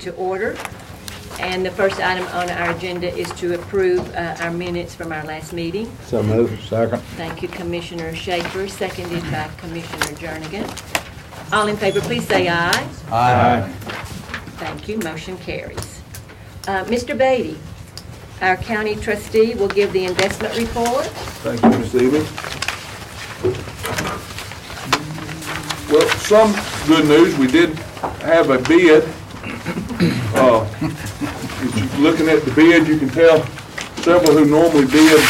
To order, and the first item on our agenda is to approve our minutes from our last meeting. So moved. Second. Thank you, Commissioner Schaefer, seconded by Commissioner Jernigan. All in favor, please say aye. Aye. Thank you. Motion carries. Mr. Beatty, our county trustee, will give the investment report. Thank you, Ms. Ely. Well, some good news. We did have a bid. Looking at the bid, you can tell several who normally bid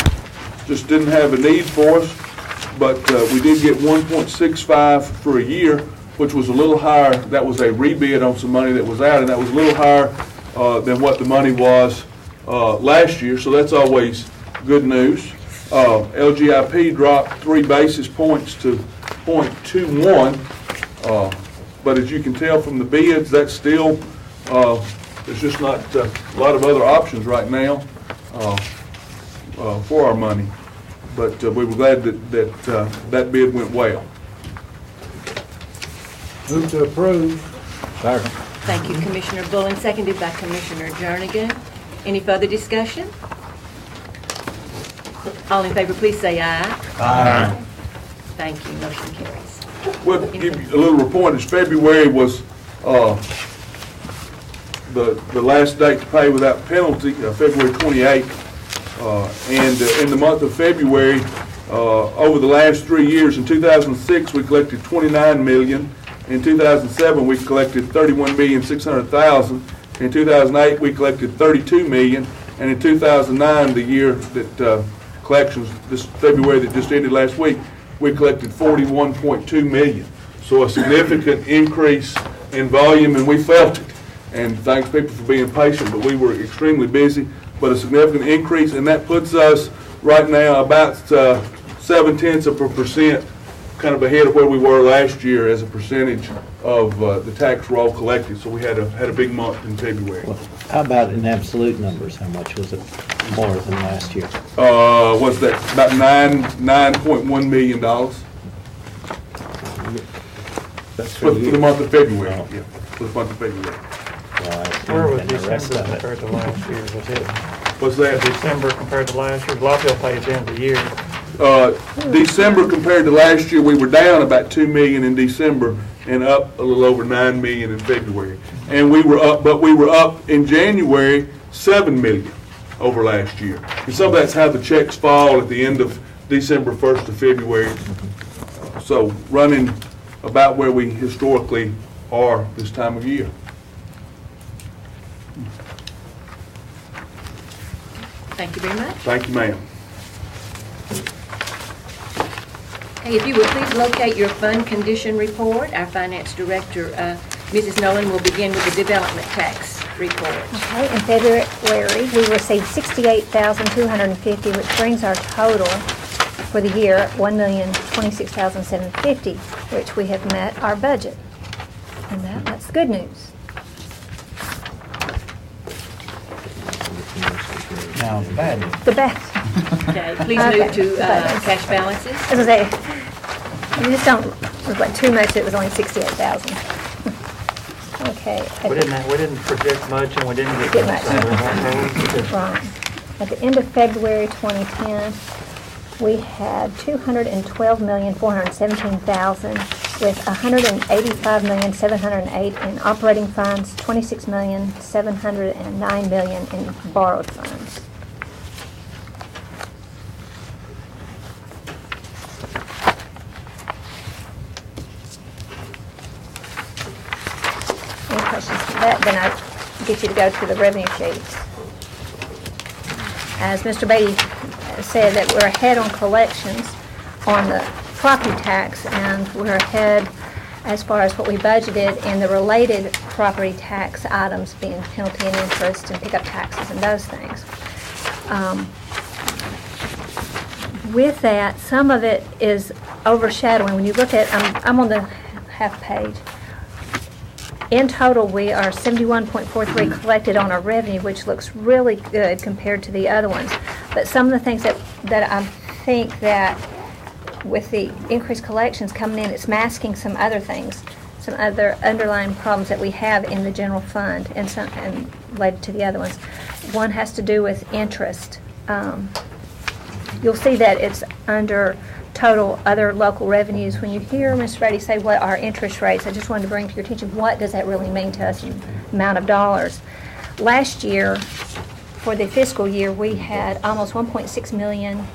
just didn't have a need for us. But we did get 1.65 for a year, which was a little higher. That was a rebid on some money that was out, and that was a little higher than what the money was last year. So that's always good news. LGIP dropped 3 basis points to 0.21. But as you can tell from the bids, that's still, there's just not a lot of other options right now for our money. But we were glad that bid went well. Move to approve. Second. Thank you, Commissioner Bullen, seconded by Commissioner Jernigan. Any further discussion? All in favor, please say aye. Aye. Thank you. Motion carries. Well, to give you a little report, is February was the last date to pay without penalty, February 28th. And in the month of February, over the last 3 years, in 2006 we collected $29 million. In 2007 we collected $31,600,000. In 2008 we collected $32 million. And in 2009, the year that collections, this February that just ended last week, we collected $41.2 million. So a significant increase in volume, and we felt it. And thanks people for being patient, but we were extremely busy. But a significant increase, and that puts us right now about 0.7% kind of ahead of where we were last year as a percentage of the tax roll collected. So we had a big month in February. Well, how about in absolute numbers? How much was it more than last year? What's that? About $9.1 million. That's For the month of February. Oh. Yeah, for the month of February. Where was And the rest December of it. compared to last year? Was it What's that? December compared to last year? A lot of people pay at the end of the year. December compared to last year, we were down about $2 million in December and up a little over $9 million in February. And we were up, but we were up in January $7 million over last year. And some of that's how the checks fall at the end of December 1st to February. So running about where we historically are this time of year. Thank you very much. Thank you, ma'am. Hey, if you would please locate your fund condition report. Our finance director, Mrs. Nolan, will begin with the development tax report. Okay, in February, we received $68,250, which brings our total for the year $1,026,750, which we have met our budget. And that's good news. Now, the bad news. The bad. Okay, please Okay, move to balance. cash balances. As I say, you just don't look like too much. It was only $68,000. Okay. We didn't project much, and we didn't get Get much. much. Right. At the end of February 2010, we had $212,417,000 with $185,708 in operating funds, $26,709 million in borrowed funds. Any questions for that? Then I'll get you to go to the revenue sheets. As Mr. Beatty said, that we're ahead on collections on the property tax, and we're ahead as far as what we budgeted in the related property tax items, being penalty and interest and pickup taxes and those things. With that, some of it is overshadowing. When you look at, I'm on the half page. In total, we are 71.43 collected on our revenue, which looks really good compared to the other ones. But some of the things that I think that with the increased collections coming in, it's masking some other things. some other underlying problems that we have in the general fund and related to the other ones. One has to do with interest. You'll see that it's under total other local revenues. When you hear Ms. Reddy say what are interest rates, I just wanted to bring to your attention, what does that really mean to us in amount of dollars? Last year, for the fiscal year, we had almost $1.6 million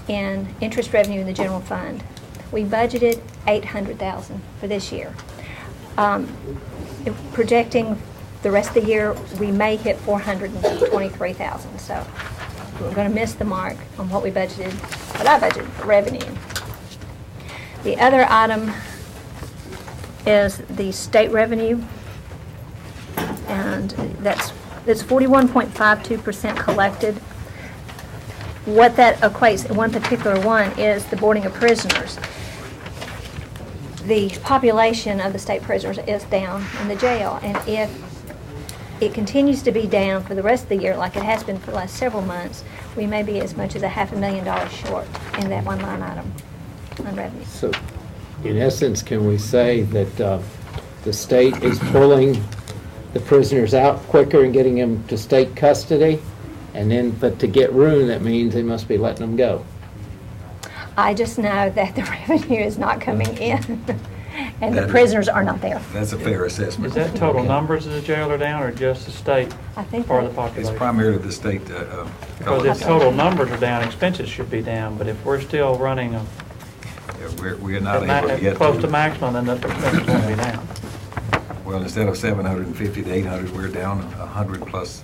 in interest revenue in the general fund. We budgeted $800,000 for this year. Projecting the rest of the year, we may hit $423,000. So we're going to miss the mark on what I budgeted for revenue. The other item is the state revenue, and that's 41.52% collected. What that equates, one particular one, is the boarding of prisoners. The population of the state prisoners is down in the jail, and if it continues to be down for the rest of the year, like it has been for the last several months, we may be as much as $500,000 short in that one line item on revenue. So, in essence, can we say that the state is pulling the prisoners out quicker and getting them to state custody? And then, but to get room, that means they must be letting them go. I just know that the revenue is not coming in, and the prisoners are not there. That's a fair assessment. Is that total numbers of the jail are down, or just the state I think part of that- the population? It's primarily the state. Because if total numbers are down, expenses should be down, but if we're still running we're not able to get close to maximum, then the expenses won't be down. Well, instead of 750 to 800, we're down 100 plus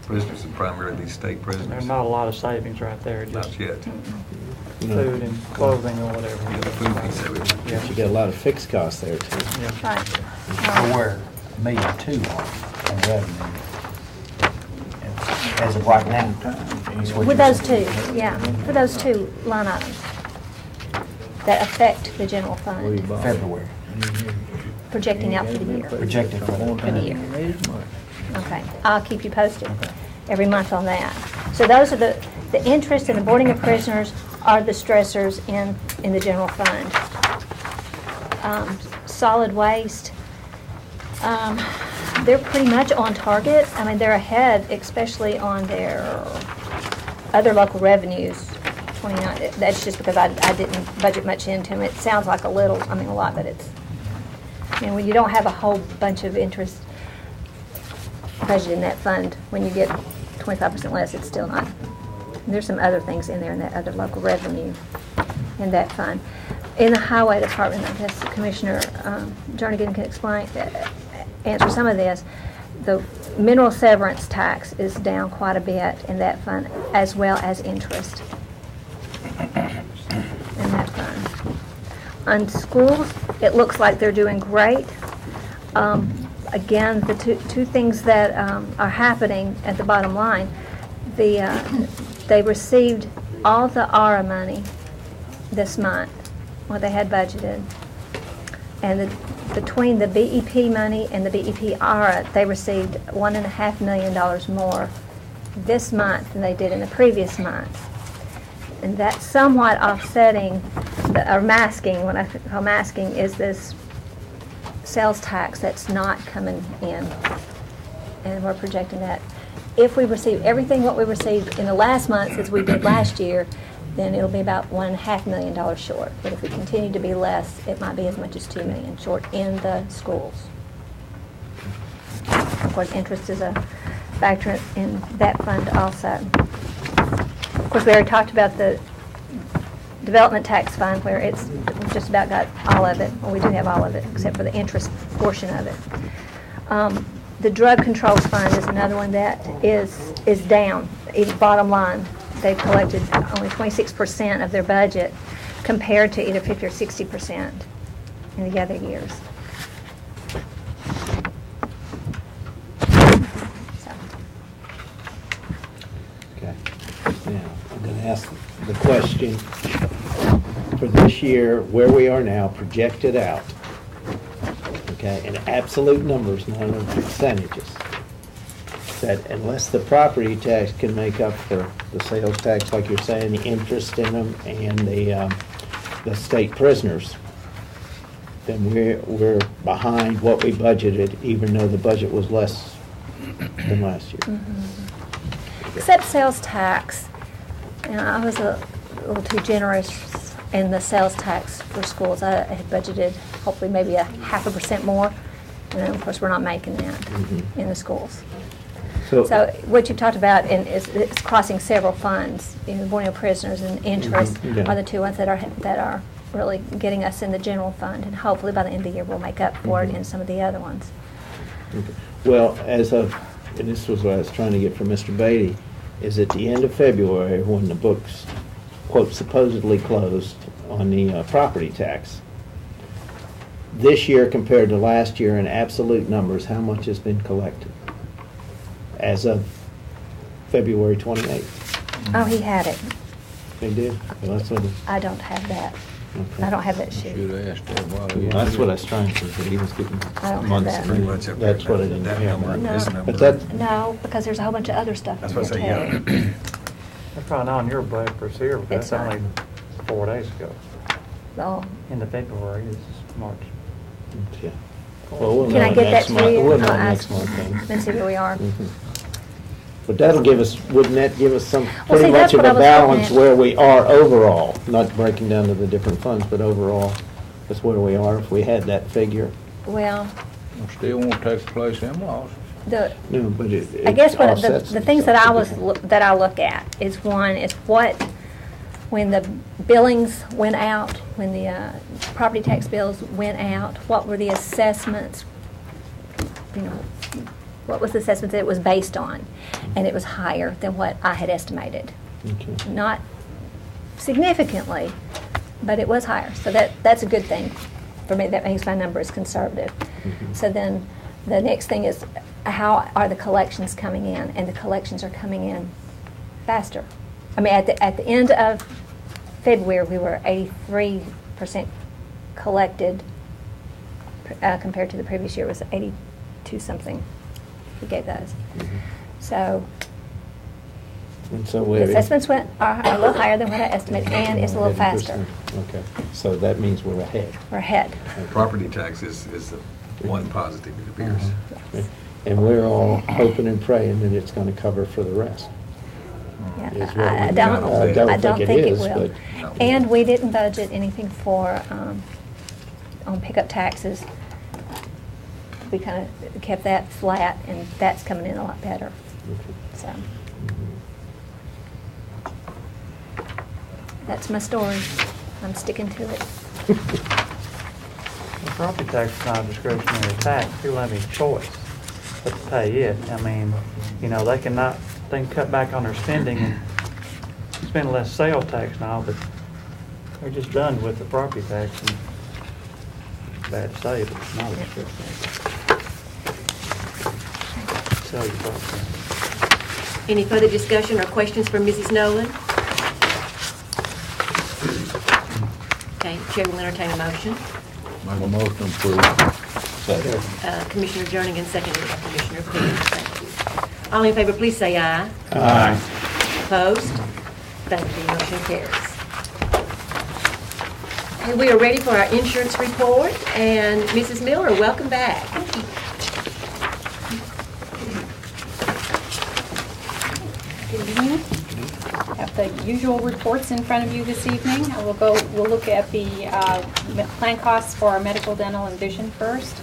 prisoners, and primarily these state prisoners. There's not a lot of savings right there, just Not yet. food and clothing or whatever. Yeah, the food piece of it. Yeah. But you got a lot of fixed costs there, too. Yeah. Right. We're $1.2 million on revenue as of right now. is what With you're those saying. two, yeah, for those two line items that affect the general fund, February, projecting out for the year. projected for the year. Okay, I'll keep you posted every month on that. So those are the interest and the boarding of prisoners are the stressors in the general fund. Solid waste, they're pretty much on target. I mean, they're ahead, especially on their other local revenues. 29, that's just because I didn't budget much into them. It sounds like a lot, but it's, when you don't have a whole bunch of interest budgeted in that fund, when you get 25% less, it's still not. There's some other things in there in that other local revenue in that fund. In the highway department, I guess Commissioner Jernigan can answer some of this. The mineral severance tax is down quite a bit in that fund, as well as interest in that fund. On schools, it looks like they're doing great. Again, the two things that are happening at the bottom line, they received all the ARA money this month, what they had budgeted. And between the BEP money and the BEP ARA, they received $1.5 million more this month than they did in the previous month. And that's somewhat offsetting, or masking, what I call masking, is this sales tax that's not coming in. And we're projecting that if we receive everything what we received in the last month as we did last year, then it'll be about $1.5 million short. But if we continue to be less, it might be as much as $2 million short in the schools. Of course, interest is a factor in that fund also. Of course, we already talked about the development tax fund, where it's just about got all of it. Well, we do have all of it, except for the interest portion of it. The drug controls fund is another one that is down. Bottom line, they've collected only 26% of their budget compared to either 50 or 60% in the other years. So. Okay. Now, I'm going to ask the question for this year, where we are now, projected out. Okay, in absolute numbers, not in percentages. That unless the property tax can make up for the sales tax, like you're saying, the interest in them, and the state prisoners, then we're behind what we budgeted, even though the budget was less than last year. Except sales tax. You know, I was a little too generous in the sales tax for schools. I had budgeted hopefully maybe a 0.5% more, and then of course we're not making that in the schools. So what you've talked about is crossing several funds. You know, Borneo prisoners and interest are the two ones that are really getting us in the general fund, and hopefully by the end of the year we'll make up for it in some of the other ones. Well, and this was what I was trying to get from Mr. Beatty, is at the end of February, when the books, quote, supposedly closed on the property tax, this year compared to last year in absolute numbers, how much has been collected as of February 28th? Oh, he had it. They did? Well, that's what I don't have that. okay. I don't have that sheet. Should have asked that while Well, ago. that's what I was trying to say. He was getting I don't have months. that. Pretty much up there. That's what I didn't That have. number, No. this number. But that, No, because there's a whole bunch of other stuff. That's in what I say, there, yeah. too. That's probably not on your budget for this year, but It's that's not. only 4 days ago. Oh, End of February is March. yeah. Well, we'll Can I know get that next to month. you? We'll know I'll next ask- month then. Let's see where we are. But that'll give us, wouldn't that give us some, see, pretty that's much of what I a was balance looking at. where we are overall, not breaking down to the different funds, but overall, that's where we are if we had that figure. Well, Still won't take the place in loss. the, No, but it I guess what, offsets the things that themselves. that I look at is one, is what, when the billings went out, when the property tax bills went out, what were the assessments, you know, what was the assessment that it was based on? And it was higher than what I had estimated. Okay. Not significantly, but it was higher. So that's a good thing for me. That makes my numbers conservative. So then the next thing is, how are the collections coming in? And the collections are coming in faster. I mean, at the end of February, we were 83% collected compared to the previous year. It was 82 something we gave those. So And so the we. assessments are a little higher than what I estimated, and it's a little faster. Okay, so that means we're ahead. We're ahead. Property tax is the one positive, it appears. And we're all hoping and praying that it's going to cover for the rest. Yeah, Is what I we- don't, I don't think it is, will. but- And we didn't budget anything for, on pickup taxes. We kind of kept that flat, and that's coming in a lot better, so. That's my story. I'm sticking to it. The property tax is not a discretionary tax. People have any choice but to pay it. I mean, you know, they can cut back on their spending and spend less sales tax now, but they're just done with the property tax. And bad to say, but it's not a discretionary tax. Sell your property. Any further discussion or questions for Mrs. Nolan? Okay, Chair will entertain a motion. Make a motion approved. Second. Commissioner Jernigan, seconded by Commissioner Peters. Thank you. All in favor, please say aye. Aye. Opposed? Thank you, motion carries. Okay, we are ready for our insurance report, and Mrs. Miller, welcome back. Good evening. Have the usual reports in front of you this evening. We'll look at the plan costs for our medical, dental, and vision first.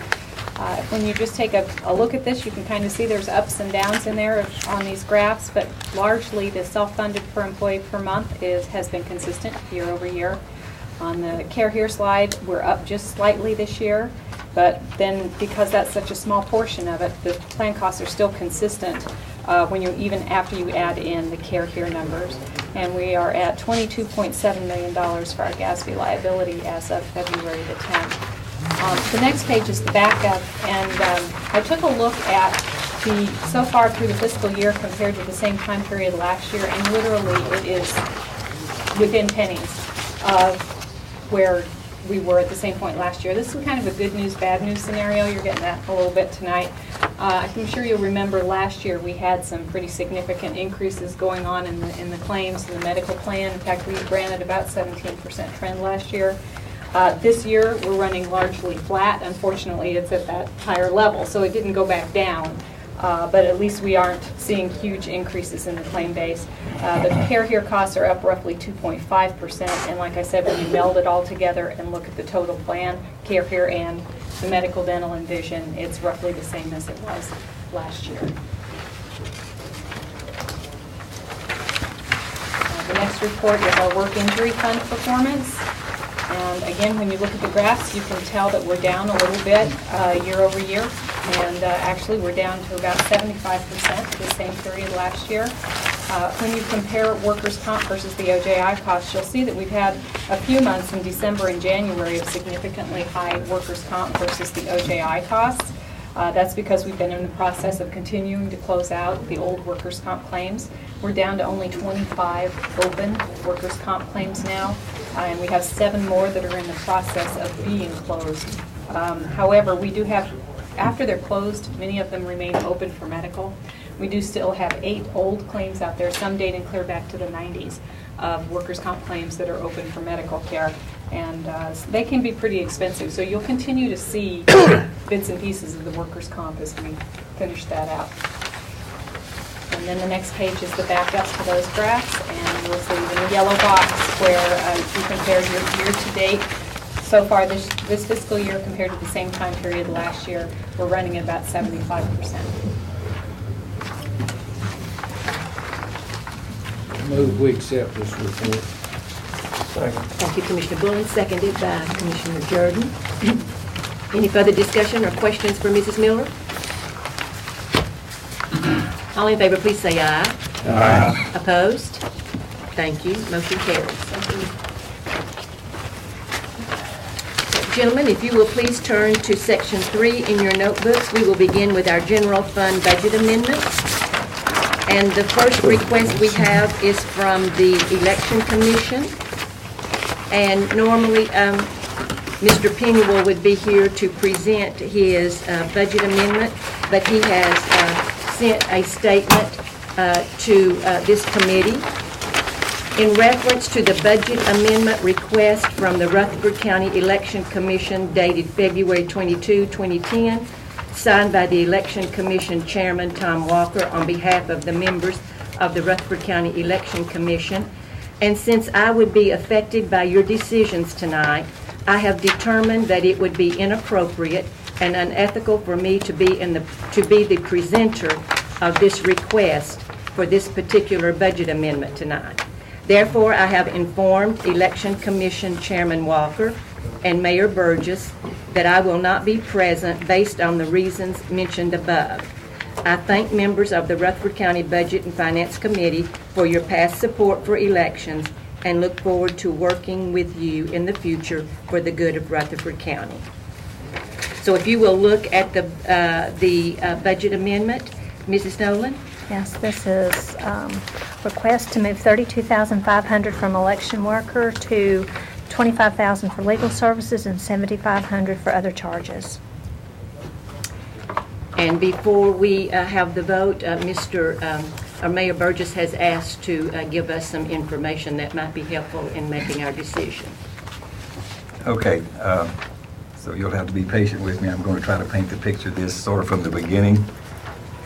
When you just take a look at this, you can kind of see there's ups and downs in there on these graphs, but largely the self-funded per employee per month has been consistent year over year. On the Care Here slide, we're up just slightly this year, but then because that's such a small portion of it, the plan costs are still consistent when you even after you add in the Care Here numbers. And we are at $22.7 million for our GASB liability as of February the 10th. The next page is the backup, and I took a look at so far through the fiscal year compared to the same time period last year, and literally it is within pennies of where we were at the same point last year. This is kind of a good news, bad news scenario. You're getting that a little bit tonight. I'm sure you'll remember last year we had some pretty significant increases going on in the claims and the medical plan. In fact, we ran at about 17% trend last year. This year, we're running largely flat. Unfortunately, it's at that higher level, so it didn't go back down. But at least we aren't seeing huge increases in the claim base. The care here costs are up roughly 2.5%, and like I said, when you meld it all together and look at the total plan, care here and the medical, dental, and vision, it's roughly the same as it was last year. The next report is our work injury fund performance. And again, when you look at the graphs, you can tell that we're down a little bit year over year. And actually, we're down to about 75% the same period last year. When you compare workers' comp versus the OJI costs, you'll see that we've had a few months in December and January of significantly high workers' comp versus the OJI costs. That's because we've been in the process of continuing to close out the old workers' comp claims. We're down to only 25 open workers' comp claims now, and we have 7 more that are in the process of being closed. However, we do have, after they're closed, many of them remain open for medical. We do still have 8 old claims out there, some dating clear back to the 90s, of workers' comp claims that are open for medical care. And they can be pretty expensive, so you'll continue to see bits and pieces of the workers' comp as we finish that out. And then the next page is the backup to those graphs, and you'll see in the yellow box where you compare your year-to-date so far this fiscal year compared to the same time period last year. We're running at about 75%. Move we accept this report. Thank you, Commissioner Bullen, seconded by Commissioner Jordan. Any further discussion or questions for Mrs. Miller? All in favor, please say aye. Aye. Opposed? Thank you. Motion carries. Gentlemen, if you will please turn to Section 3 in your notebooks, we will begin with our general fund budget amendments. And the first request we have is from the Election Commission. And normally, Mr. Pennywell would be here to present his budget amendment, but he has sent a statement to this committee. In reference to the budget amendment request from the Rutherford County Election Commission dated February 22, 2010, signed by the Election Commission Chairman Tom Walker on behalf of the members of the Rutherford County Election Commission. And since I would be affected by your decisions tonight, I have determined that it would be inappropriate and unethical for me to be the presenter of this request for this particular budget amendment tonight. Therefore, I have informed Election Commission Chairman Walker and Mayor Burgess that I will not be present based on the reasons mentioned above. I thank members of the Rutherford County Budget and Finance Committee for your past support for elections and look forward to working with you in the future for the good of Rutherford County. So if you will look at the budget amendment, Mrs. Nolan? Yes, this is request to move $32,500 from election worker to $25,000 for legal services and $7,500 for other charges. And before we have the vote, Mayor Burgess has asked to give us some information that might be helpful in making our decision. Okay, so you'll have to be patient with me. I'm going to try to paint the picture of this sort of from the beginning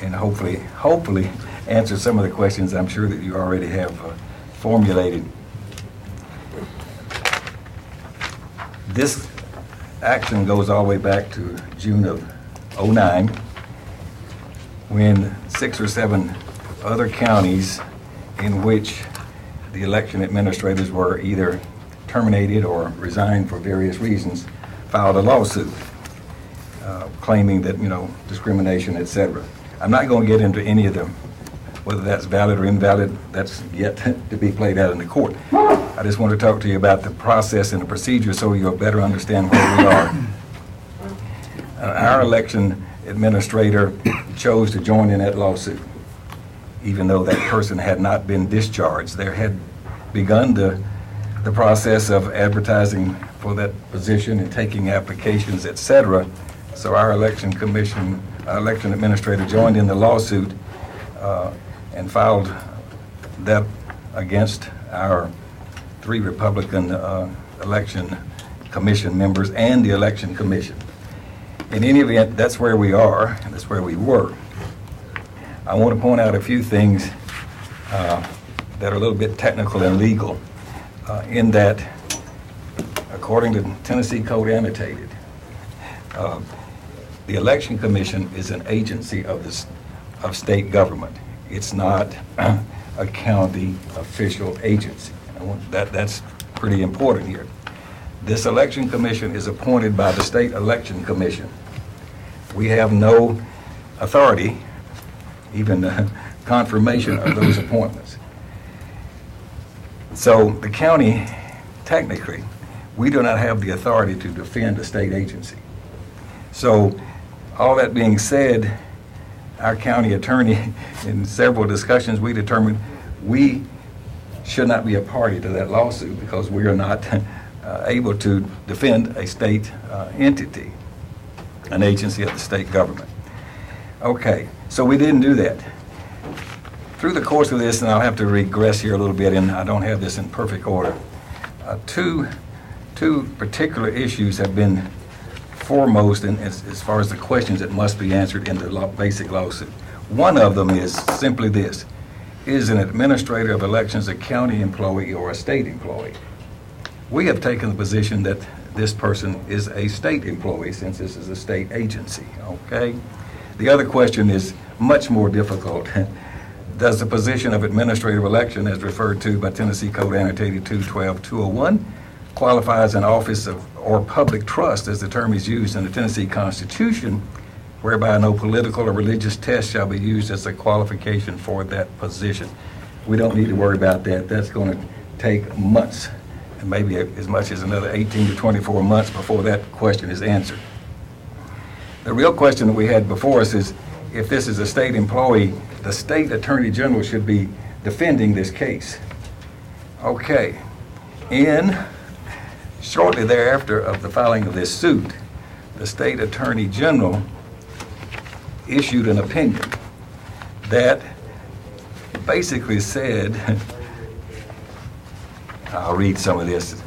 and hopefully answer some of the questions I'm sure that you already have formulated. This action goes all the way back to June of '09 when 6 or 7 other counties in which the election administrators were either terminated or resigned for various reasons filed a lawsuit claiming that, discrimination, etc. I'm not going to get into any of them, whether that's valid or invalid. That's yet to be played out in the court. I just want to talk to you about the process and the procedure so you'll better understand where we are. Our election administrator chose to join in that lawsuit, even though that person had not been discharged. There had begun the process of advertising for that position and taking applications, etc. So our election administrator joined in the lawsuit and filed that against our 3 Republican election commission members and the election commission. In any event, that's where we are, and that's where we were. I want to point out a few things that are a little bit technical and legal, in that, according to Tennessee Code Annotated, the Election Commission is an agency of state government. It's not a county official agency. That's pretty important here. This Election Commission is appointed by the State Election Commission. We have no authority, even confirmation of those appointments. So the county, technically, we do not have the authority to defend a state agency. So all that being said, our county attorney, in several discussions, we determined we should not be a party to that lawsuit because we are not able to defend a state entity, an agency of the state government. Okay, so we didn't do that. Through the course of this, and I'll have to regress here a little bit, and I don't have this in perfect order, two particular issues have been foremost as far as the questions that must be answered in the basic lawsuit. One of them is simply this: is an administrator of elections a county employee or a state employee? We have taken the position that this person is a state employee since this is a state agency, okay? The other question is much more difficult. Does the position of administrative election, as referred to by Tennessee Code Annotated 212-201, qualify as an office of or public trust, as the term is used in the Tennessee Constitution, whereby no political or religious test shall be used as a qualification for that position? We don't need to worry about that. That's going to take months, and maybe as much as another 18 to 24 months before that question is answered. The real question that we had before us is, if this is a state employee, the state attorney general should be defending this case. Okay. Shortly thereafter of the filing of this suit, the state attorney general issued an opinion that basically said, I'll read some of this.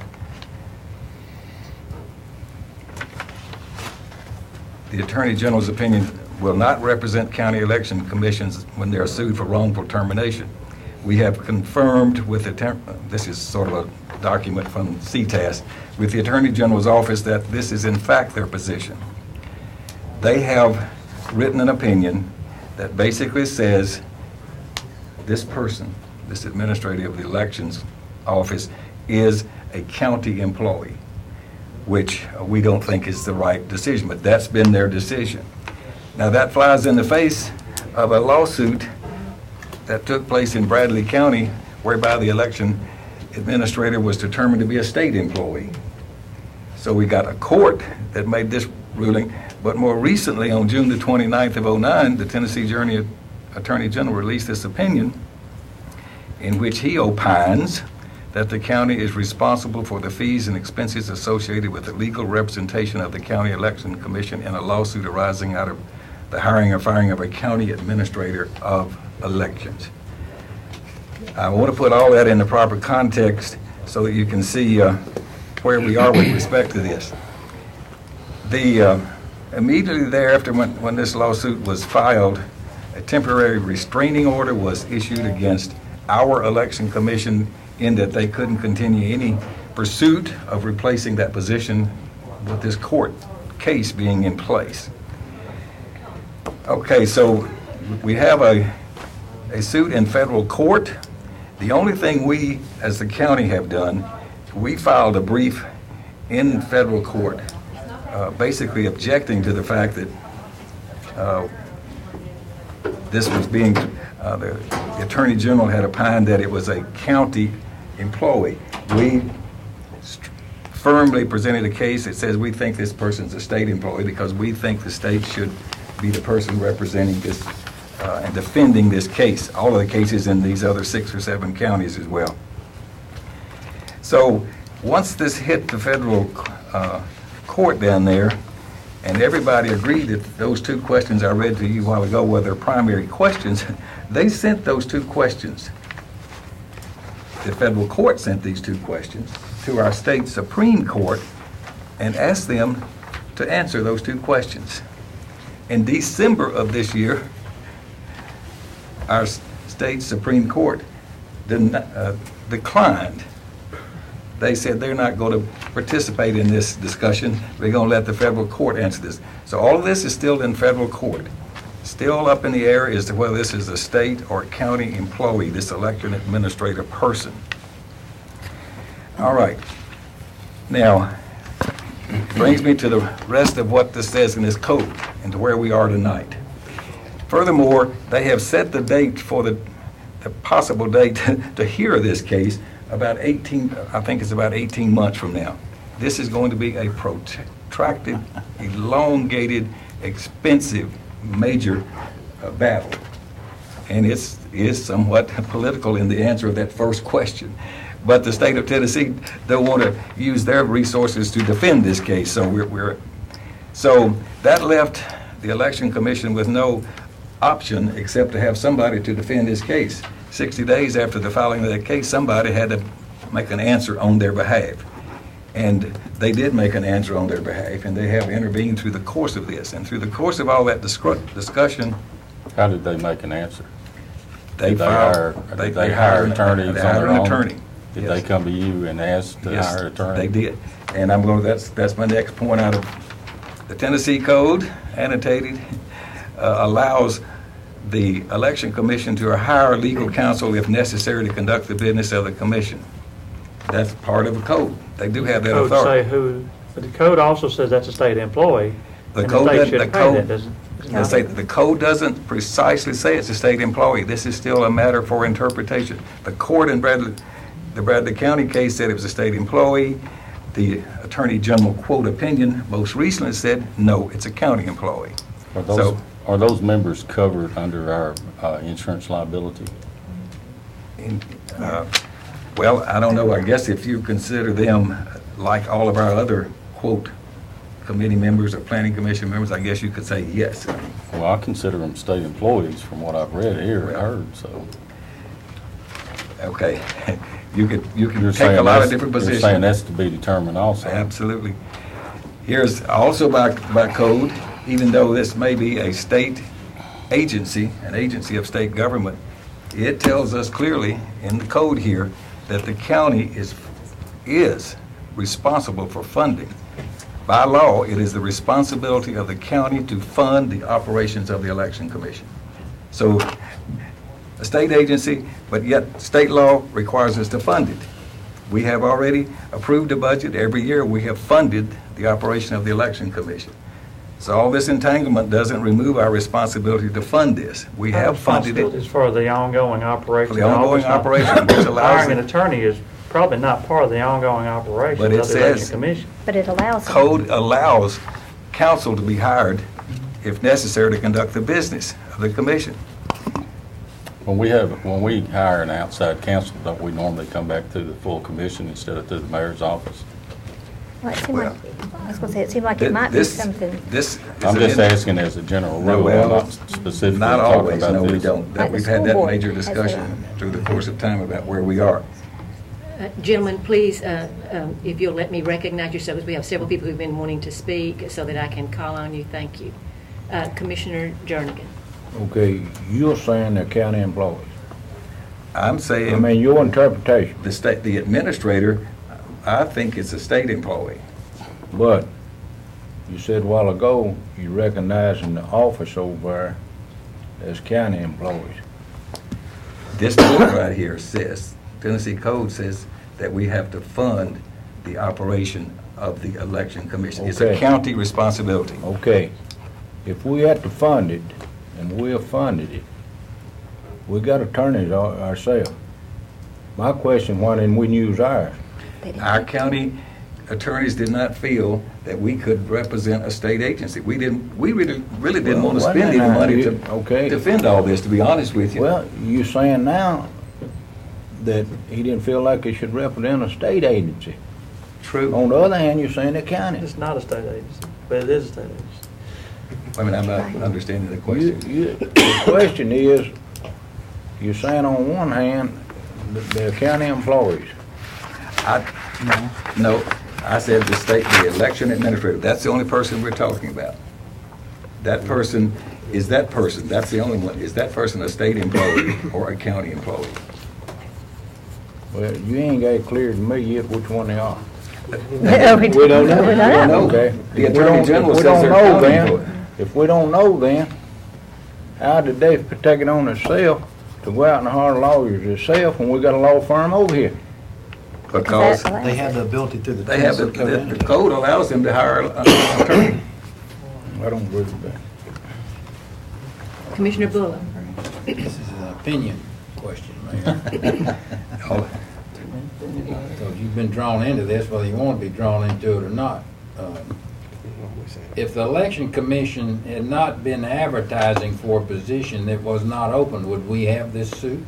The attorney general's opinion will not represent county election commissions when they are sued for wrongful termination. We have confirmed with this is sort of a document from CTAS, with the Attorney General's office that this is in fact their position. They have written an opinion that basically says this person, this administrator of the elections office, is a county employee, which we don't think is the right decision, but that's been their decision. Now that flies in the face of a lawsuit that took place in Bradley County, whereby the election administrator was determined to be a state employee. So we got a court that made this ruling, but more recently, on June the 29th of 2009, the Tennessee Attorney General released this opinion in which he opines that the county is responsible for the fees and expenses associated with the legal representation of the County Election Commission in a lawsuit arising out of the hiring or firing of a county administrator of elections. I want to put all that in the proper context so that you can see where we are with respect to this. Immediately thereafter, when this lawsuit was filed, a temporary restraining order was issued against our election commission in that they couldn't continue any pursuit of replacing that position with this court case being in place. Okay, so we have a suit in federal court. The only thing we, as the county, have done, we filed a brief in federal court basically objecting to the fact that this was being, the Attorney General had opined that it was a county employee. We firmly presented a case that says we think this person's a state employee because we think the state should be the person representing this and defending this case, all of the cases in these other 6 or 7 counties as well. So once this hit the federal court down there, and everybody agreed that those 2 questions I read to you a while ago were their primary questions, they sent those 2 questions. The federal court sent these 2 questions to our state Supreme Court and asked them to answer those two questions. In December of this year, our state Supreme Court declined. They said they're not going to participate in this discussion. They're going to let the federal court answer this. So all of this is still in federal court. Still up in the air as to whether this is a state or county employee, this election administrator person. All right. Now, it brings me to the rest of what this says in this code and to where we are tonight. Furthermore, they have set the date for the possible date to hear this case about 18, I think it's about 18 months from now. This is going to be a protracted, elongated, expensive, major battle. And it is somewhat political in the answer of that first question. But the state of Tennessee don't want to use their resources to defend this case. So so that left the Election Commission with no option except to have somebody to defend this case. 60 days after the filing of that case, somebody had to make an answer on their behalf. And they did make an answer on their behalf, and they have intervened through the course of this. And through the course of all that discussion... How did they make an answer? They hire attorneys on their own? Attorney. Did they come to you and ask to hire an attorney? They did. And that's my next point out of the Tennessee Code, annotated, allows the Election Commission to hire legal counsel if necessary to conduct the business of the commission. That's part of the code. They do have that authority. Say who, but the code also says that's a state employee. The and code the state doesn't. should pay that, doesn't it? The code doesn't precisely say it's a state employee. This is still a matter for interpretation. The court in the Bradley County case said it was a state employee. The Attorney General quote opinion most recently said, no, it's a county employee. Are those members covered under our insurance liability? Well, I don't know. I guess if you consider them like all of our other, quote, committee members or planning commission members, I guess you could say yes. Well, I consider them state employees from what I've read here and heard, so. Okay. You can take a lot of different positions. You're saying that's to be determined also. Absolutely. Here's also by code, even though this may be a state agency, an agency of state government, it tells us clearly in the code here that the county is responsible for funding. By law, it is the responsibility of the county to fund the operations of the Election Commission. So, a state agency, but yet state law requires us to fund it. We have already approved a budget. Every year we have funded the operation of the Election Commission. So all this entanglement doesn't remove our responsibility to fund this. We have funded it. It's for the ongoing operation. For the ongoing operation, which allows... Hiring an attorney is probably not part of the ongoing operation But it of the Election says- Commission. But it allows. Code allows counsel to be hired if necessary to conduct the business of the commission. When we hire an outside counsel, don't we normally come back to the full commission instead of to the mayor's office? Well, it seemed like, I was going to say, it seemed like it might be something. I'm just asking as a general rule, I'm not specifically Not talking always, about no, this. we don't. Like the We've had school that board major has discussion through the course of time about where we are. Gentlemen, please, if you'll let me recognize yourselves, we have several people who've been wanting to speak so that I can call on you. Thank you. Commissioner Jernigan. Okay, you're saying they're county employees. I'm saying... your interpretation. The administrator, I think it's a state employee. But you said a while ago you recognizing the office over there as county employees. This book right here says, Tennessee Code says that we have to fund the operation of the Election Commission. It's a Okay. county responsibility. Okay, if we had to fund it, and we have funded it, we got attorneys ourselves. My question, why didn't we use ours? Our county attorneys did not feel that we could represent a state agency. We really didn't want to Well, spend any now, money you- okay. to defend all this, to be honest with you. Well, you saying now that he didn't feel like he should represent a state agency. True. On the other hand, you're saying they're county. It's not a state agency, but it is a state agency. I mean, I'm not understanding the question. The question is, you're saying on one hand that they're county employees. No, I said the election administrator, that's the only person we're talking about. That person, that's the only one, is that person a state employee or a county employee? Well, you ain't got it clear to me yet which one they are. We don't know. Okay. The Attorney General says they're county employee. If we don't know then, how did they take it on themselves to go out and hire lawyers themselves when we got a law firm over here? Because They have the ability through the. they have, the code allows them to hire an attorney. I don't agree with that. Commissioner Bullock. This is an opinion question, Mayor. Because you've been drawn into this, whether you want to be drawn into it or not. If the election commission had not been advertising for a position that was not open, would we have this suit?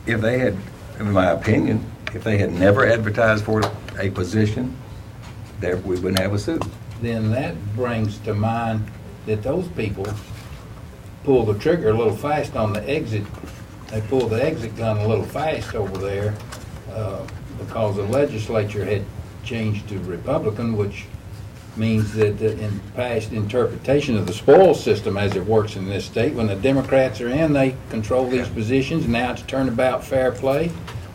If they had, in my opinion, if they had never advertised for a position, there, we wouldn't have a suit. Then that brings to mind that those people pulled the trigger a little fast on the exit. They pulled the exit gun a little fast over there because the legislature had changed to Republican, which means that in past interpretation of the spoil system as it works in this state, when the Democrats are in, they control these positions, and now it's turnabout fair play.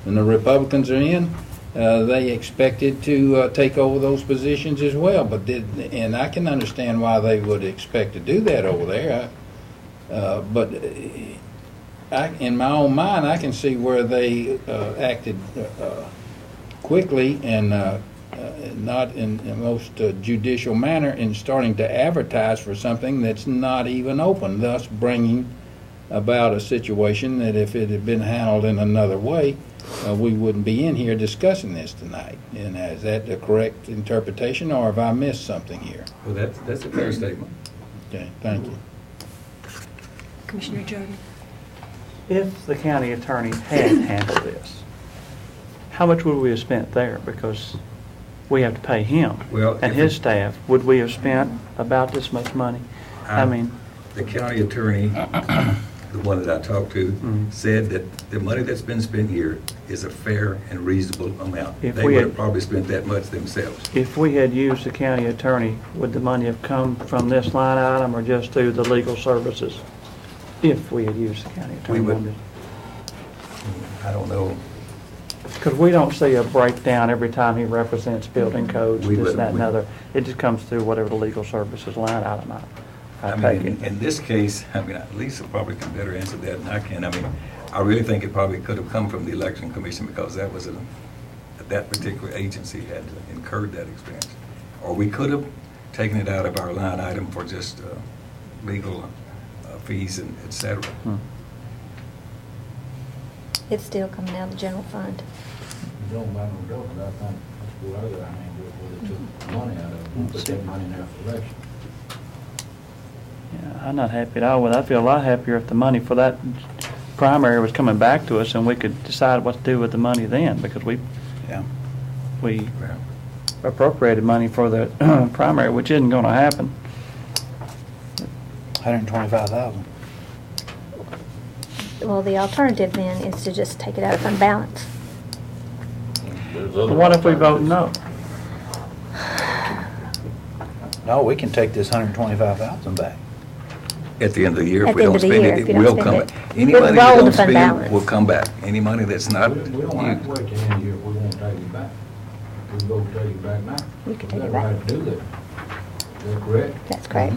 When the Republicans are in, they expected to take over those positions as well. And I can understand why they would expect to do that over there. But in my own mind, I can see where they acted quickly and not in the most judicial manner in starting to advertise for something that's not even open, thus bringing about a situation that if it had been handled in another way, we wouldn't be in here discussing this tonight. And is that the correct interpretation, or have I missed something here? Well, that's a fair statement. Okay, thank you. Commissioner Jordan. If the county attorney had handled this, how much would we have spent there? Because we have to pay him Well, and if his it- staff. Would we have spent about this much money? I mean, The county attorney, the one that I talked to, said that the money that's been spent here is a fair and reasonable amount. If They we would had- have probably spent that much themselves. if we had used the county attorney, would the money have come from this line item or just through the legal services? If we had used the county attorney. We would- I don't know. Because we don't see a breakdown every time he represents building codes, We this, would- that, and we- other. It just comes through whatever the legal services line item I take mean, it. in this case, Lisa probably can better answer that than I can. I really think it probably could have come from the election commission because that was that particular agency had incurred that expense. Or we could have taken it out of our line item for just legal fees and et cetera. It's still coming out of the general fund. You don't mind no doubt, but I think that's what other I mean, where they took money out of it, put that money in there for election. Yeah, I'm not happy at all with it. I'd feel a lot happier if the money for that primary was coming back to us and we could decide what to do with the money then, because we appropriated money for the primary, which isn't gonna happen. $125,000. Well, the alternative then is to just take it out of fund balance. But what if we vote no? No, we can take this $125,000 back. At the end of the year, At if we the end don't of the spend year, it, if it you don't will spend come it. back. Any We'll money roll we the don't fund spend balance. will come back. Any money that's not We don't have used. to wait till the end of the year if we won't take it back. We can go take it back now. You can We take got it a back. right to do that. Is that correct? That's correct.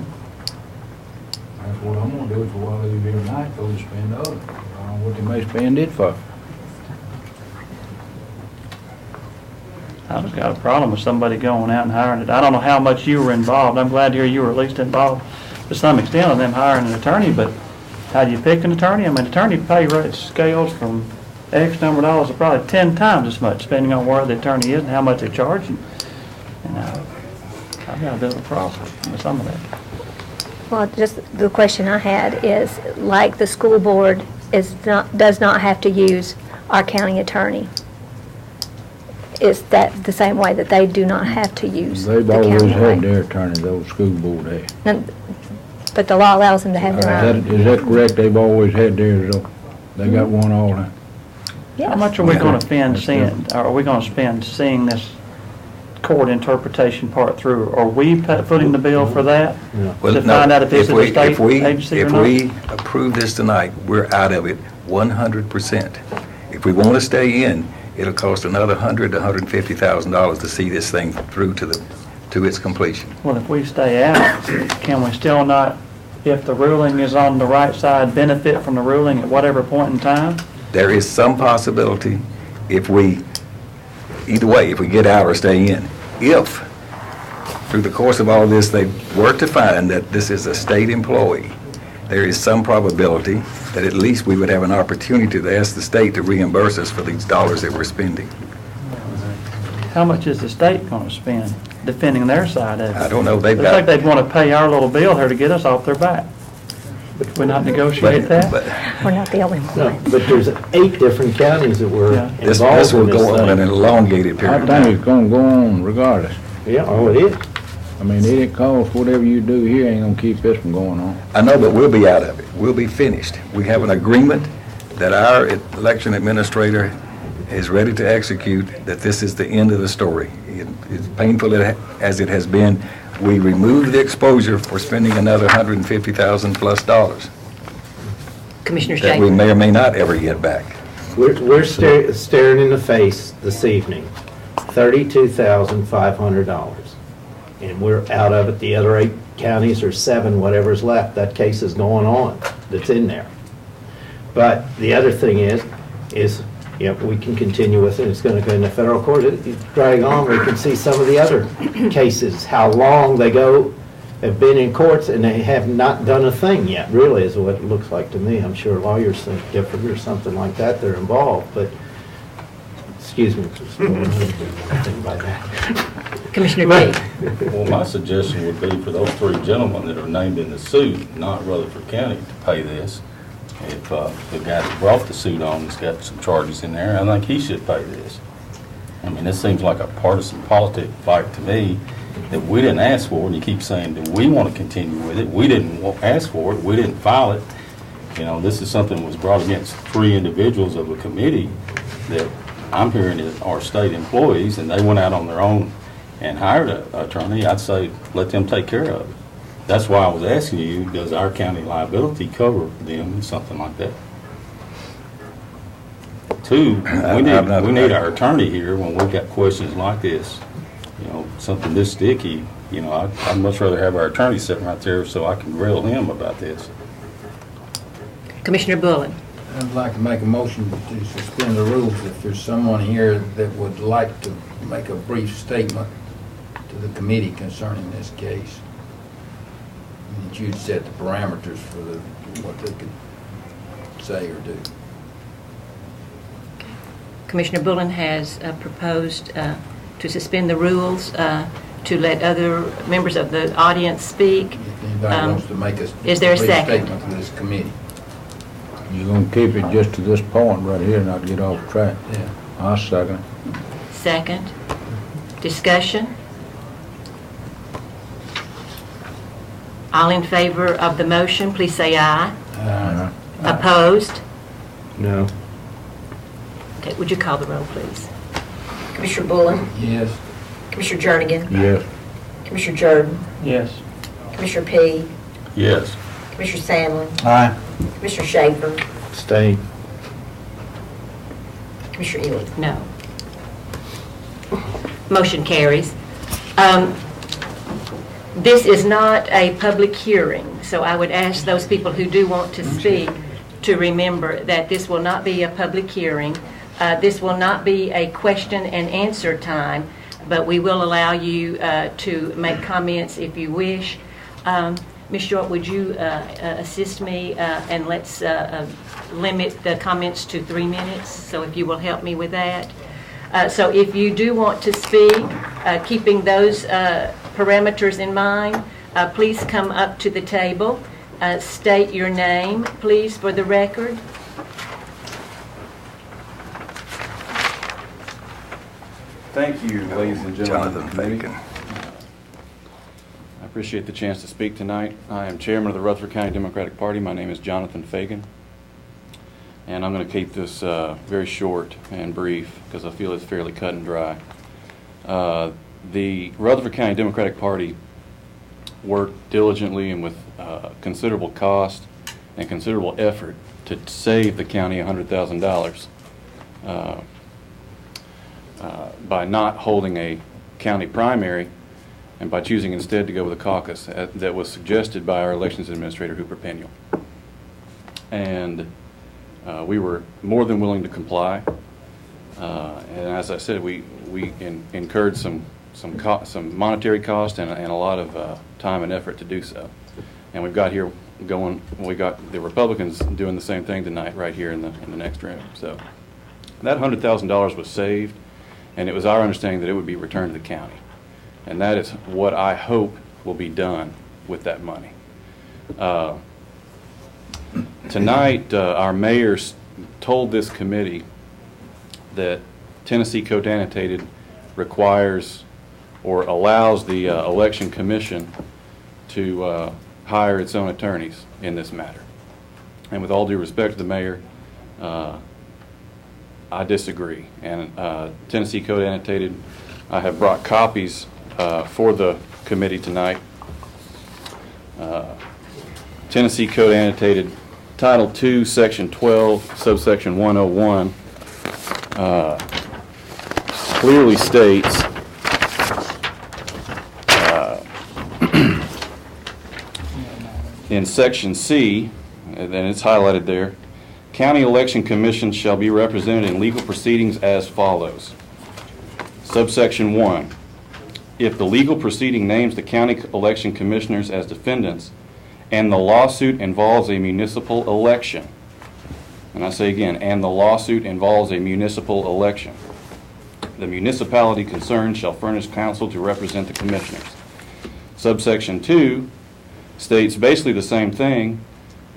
That's what I'm gonna do, is while they're here tonight, go to spend the other. I don't know what they may spend it for. I just got a problem with somebody going out and hiring it. I don't know how much you were involved. I'm glad to hear you were at least involved to some extent on them hiring an attorney, but how do you pick an attorney? I mean, attorney pay rate scales from X number of dollars to probably 10 times as much, depending on where the attorney is and how much they charge. And I've got a bit of a problem with some of that. Well, just the question I had is, like the school board does not have to use our county attorney. Is that the same way that they do not have to use the They've county always way? had their attorney, those school board have. But the law allows them to have their own. Is that correct? They've always had theirs, though? They got one all the time? How much are we Yeah. going to spend seeing this court interpretation part through. Are we footing the bill for that? Well, To no, find out if it's a we- state if we- agency or If not? we approve this tonight, we're out of it 100%. If we want to stay in, it'll cost another $100,000 to $150,000 to see this thing through to its completion. Well, if we stay out, can we still not, if the ruling is on the right side, benefit from the ruling at whatever point in time? There is some possibility if we, either way, if we get out or stay in. If, through the course of all this, they were to find that this is a state employee, there is some probability that at least we would have an opportunity to ask the state to reimburse us for these dollars that we're spending. How much is the state going to spend defending their side of it? I don't know, they've Looks like got... they'd want to pay our little bill here to get us off their back. Would we not negotiate that? But We're not the only No, one. but there's 8 different counties that were Yeah. this involved will in this go on an thing. elongated I period of think time. it's gonna go on regardless. Yeah, oh, it is. I mean, it costs whatever you do here ain't gonna keep this from going on. I know, but we'll be out of it. We'll be finished. We have an agreement that our election administrator is ready to execute, that this is the end of the story. As painful as it has been, we removed the exposure for spending another $150,000 plus Commissioner that we Schaefer. may or may not ever get back. We're staring in the face this evening, $32,500. And we're out of it. The other 8 counties or 7, whatever's left, that case is going on, that's in there. But the other thing is, we can continue with it, it's gonna go in the federal court, it drag on, we can see some of the other cases, how long they have been in courts, and they have not done a thing yet, really, is what it looks like to me. I'm sure lawyers think different or something like that, they're involved, but, excuse me, just nothing by that. Commissioner Gay. Well, my suggestion would be for those 3 gentlemen that are named in the suit, not Rutherford County, to pay this. If the guy that brought the suit on has got some charges in there, I think he should pay this. I mean, this seems like a partisan politic fight to me that we didn't ask for, and you keep saying, do we want to continue with it? We didn't ask for it. We didn't file it. You know, this is something that was brought against 3 individuals of a committee that I'm hearing are state employees, and they went out on their own and hired an attorney. I'd say let them take care of it. That's why I was asking you, does our county liability cover them, something like that? 2, we need our attorney here when we've got questions like this. You know, something this sticky, you know, I'd much rather have our attorney sitting right there so I can grill him about this. Commissioner Bullen. I'd like to make a motion to suspend the rules if there's someone here that would like to make a brief statement to the committee concerning this case. And that you'd set the parameters for what they could say or do. Commissioner Bullen has proposed to suspend the rules, to let other members of the audience speak. If anybody wants to make a Is there a brief second? statement to this committee. You're gonna keep it just to this point right here, not get off track. Yeah. I'll second it. Second. Discussion. All in favor of the motion, please say aye. Opposed? No. Okay, would you call the roll, please? Commissioner Bullen? Yes. Commissioner Jernigan? Yes. Commissioner Jordan? Yes. Commissioner P? Yes. Commissioner Sandlin? Aye. Commissioner Schaefer? Stay. Commissioner Ely? No. Motion carries. This is not a public hearing, so I would ask those people who do want to speak to remember that this will not be a public hearing. This will not be a question and answer time, but we will allow you to make comments if you wish. Ms. Short, would you assist me and let's limit the comments to 3 minutes, so if you will help me with that. So if you do want to speak, keeping those parameters in mind, please come up to the table. State your name, please, for the record. Thank you, ladies and gentlemen Jonathan of the committee. Fagan. I appreciate the chance to speak tonight. I am chairman of the Rutherford County Democratic Party. My name is Jonathan Fagan. And I'm going to keep this very short and brief because I feel it's fairly cut and dry. The Rutherford County Democratic Party worked diligently and with considerable cost and considerable effort to save the county $100,000 by not holding a county primary and by choosing instead to go with a caucus that was suggested by our elections administrator, Hooper Peniel. And we were more than willing to comply. And as I said, we incurred some monetary cost and a lot of time and effort to do so. And we've got here going. We got the Republicans doing the same thing tonight, right here in the next room. So that $100,000 was saved, and it was our understanding that it would be returned to the county. And that is what I hope will be done with that money. Tonight, our mayor told this committee that Tennessee Code Annotated requires or allows the election commission to hire its own attorneys in this matter. And with all due respect to the mayor, I disagree. And Tennessee Code Annotated, I have brought copies for the committee tonight. Tennessee Code Annotated, Title II, Section 12, Subsection 101, clearly states in Section C, and it's highlighted there, county election commissions shall be represented in legal proceedings as follows. Subsection 1, if the legal proceeding names the county election commissioners as defendants and the lawsuit involves a municipal election, and I say again, and the lawsuit involves a municipal election, the municipality concerned shall furnish counsel to represent the commissioners. Subsection 2 states basically the same thing.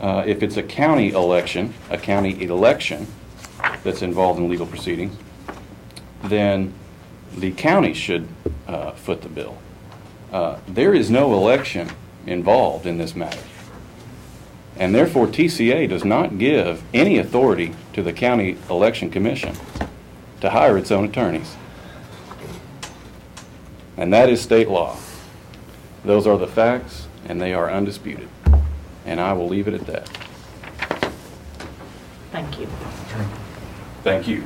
If it's a county election that's involved in legal proceedings, then the county should foot the bill. There is no election involved in this matter. And therefore, TCA does not give any authority to the County Election Commission to hire its own attorneys. And that is state law. Those are the facts, and they are undisputed. And I will leave it at that. Thank you. Thank you.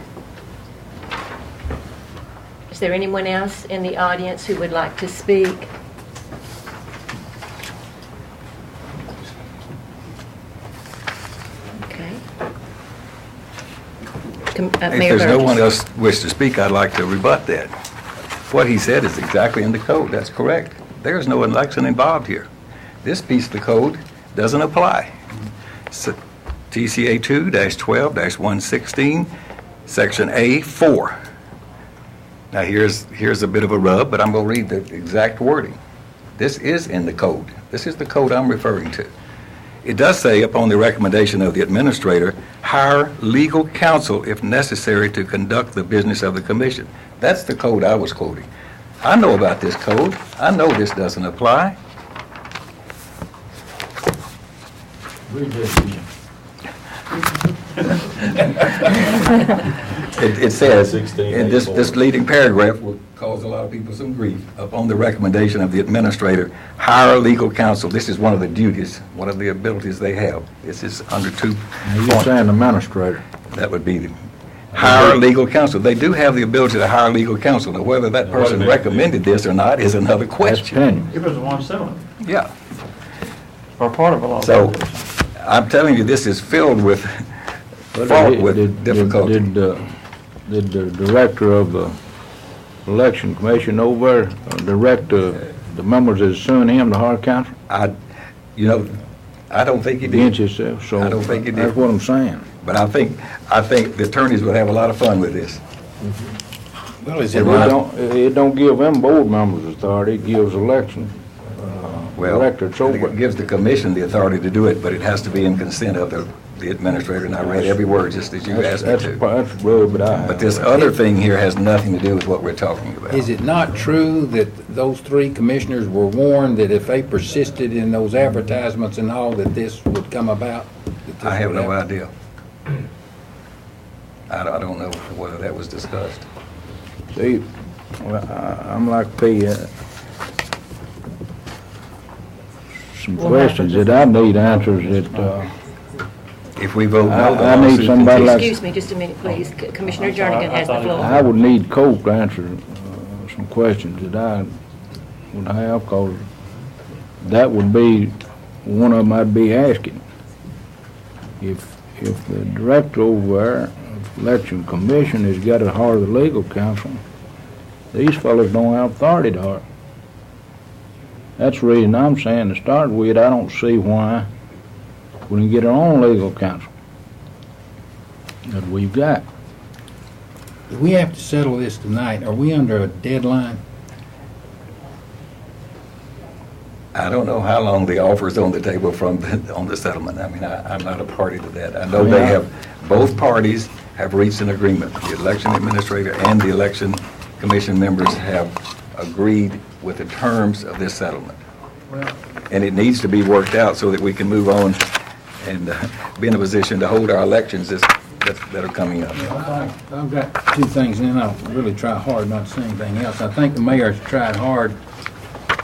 Is there anyone else in the audience who would like to speak? Okay. If Mayor there's no Burgess. one else wish to speak, I'd like to rebut that. What he said is exactly in the code. That's correct. There is no election involved here. This piece of the code doesn't apply. So, TCA 2-12-116, Section A4. Now here's a bit of a rub, but I'm going to read the exact wording. This is in the code. This is the code I'm referring to. It does say, upon the recommendation of the administrator, hire legal counsel if necessary to conduct the business of the commission. That's the code I was quoting. I know about this code. I know this doesn't apply. Read this again. It says, 16, in this leading paragraph will cause a lot of people some grief. Upon the recommendation of the administrator, hire legal counsel. This is one of the duties, one of the abilities they have. This is under 2. You're saying administrator. That would be the hire legal counsel. They do have the ability to hire legal counsel. Now, whether that person recommended this or not is another question. It was the one selling it, Yeah. or part of a law. So, I'm telling you, this is filled with fraught with difficulty. Did the director of the election commission over direct the members that suing him to hire counsel I don't think he did. against himself? So I don't think he did. That's what I'm saying. But I think the attorneys would have a lot of fun with this. Well, is It it right? don't give them board members authority, it gives election director. It's over. It gives the commission the authority to do it, but it has to be in consent of the administrator, and I read every word just as you asked me to. That's the road, but I have. But this other thing here has nothing to do with what we're talking about. Is it not true that those 3 commissioners were warned that if they persisted in those advertisements and all, that this would come about? I have no idea. I don't know whether that was discussed. See, Well, I'm like P, some questions that I need answers that, If we vote no, the I need lawsuit somebody like- Excuse me just a minute, please. Commissioner Jernigan has the I floor. would need Coke to answer some questions that I would have, because that would be one of them I'd be asking. If the director over there of election commission has got to hire the legal counsel, these fellows don't have authority to hire. That's the reason I'm saying to start with, I don't see why we can get our own legal counsel that we've got. If we have to settle this tonight, are we under a deadline? I don't know how long the offer's on the table on the settlement. I mean, I'm not a party to that. I know they have, both parties have reached an agreement. The election administrator and the election commission members have agreed with the terms of this settlement. And it needs to be worked out so that we can move on and be in a position to hold our elections that are coming up. I've got two things, and then I'll really try hard not to say anything else. I think the mayor's tried hard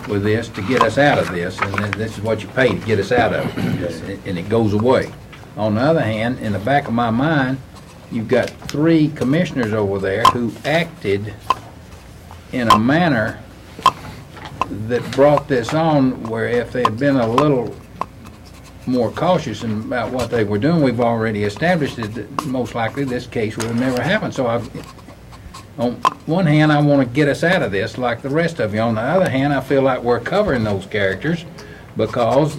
with this to get us out of this, and this is what you pay to get us out of it, and it goes away. On the other hand, in the back of my mind, you've got three commissioners over there who acted in a manner that brought this on, where if they had been a little more cautious about what they were doing, we've already established that most likely this case would have never happened. So on one hand, I want to get us out of this like the rest of you. On the other hand, I feel like we're covering those characters because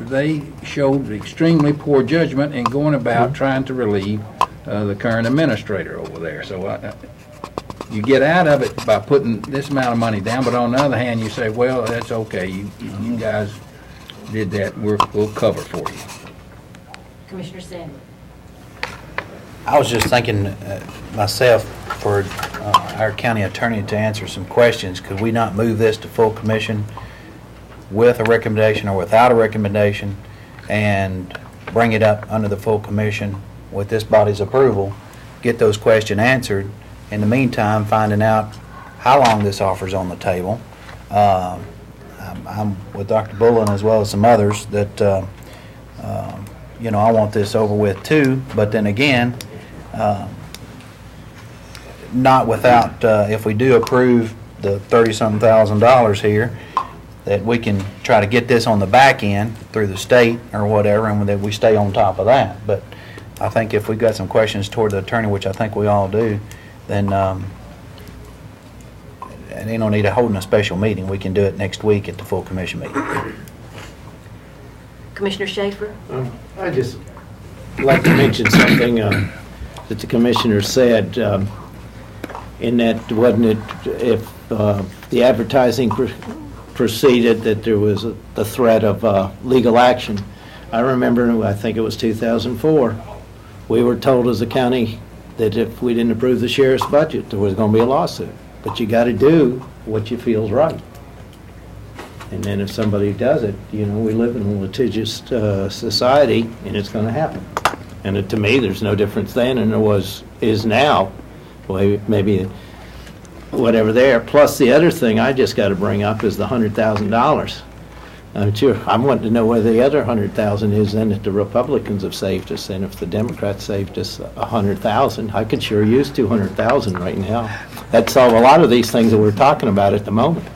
they showed extremely poor judgment in going about trying to relieve the current administrator over there. So you get out of it by putting this amount of money down, but on the other hand, you say, well, that's okay. You guys did that. We'll cover for you. Commissioner Sandler. I was just thinking myself for our county attorney to answer some questions. Could we not move this to full commission with a recommendation or without a recommendation and bring it up under the full commission with this body's approval, get those questions answered, in the meantime finding out how long this offer's on the table. I'm with Dr. Bullen as well as some others that I want this over with too, but then again, not without, if we do approve the $30-something thousand here, that we can try to get this on the back end through the state or whatever, and that we stay on top of that. But I think if we've got some questions toward the attorney, which I think we all do, then and ain't no need of holding a special meeting. We can do it next week at the full commission meeting. Commissioner Schaefer? I just like to mention something that the commissioner said, in that, wasn't it, if the advertising proceeded, that there was the threat of legal action. I remember, I think it was 2004, we were told as a county that if we didn't approve the sheriff's budget, there was going to be a lawsuit. But you got to do what you feel is right. And then if somebody does it, we live in a litigious society, and it's going to happen. And to me, there's no difference then than there is now. Well, maybe whatever there. Plus, the other thing I just got to bring up is the $100,000. I'm wanting to know where the other $100,000 is then that the Republicans have saved us, and if the Democrats saved us $100,000, I could sure use $200,000 right now. That'd solve a lot of these things that we're talking about at the moment.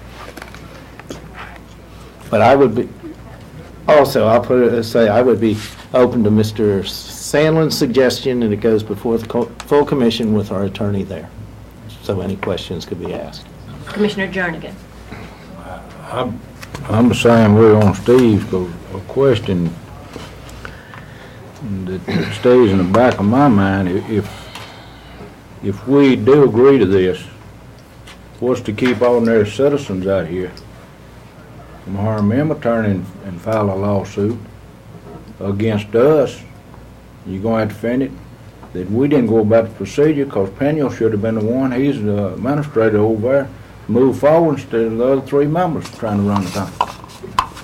But I would be, also, I'll put it, say, I would be open to Mr. Sandlin's suggestion, and it goes before the full commission with our attorney there. So any questions could be asked. Commissioner Jernigan. I'm the same way on Steve's, because a question that stays in the back of my mind, if we do agree to this, what's to keep ordinary citizens out here from hiring them attorney and file a lawsuit against us? You're going to have to defend it that we didn't go about the procedure, because Peniel should have been the one, he's the administrator over there, move forward instead of the other three members trying to run the thing.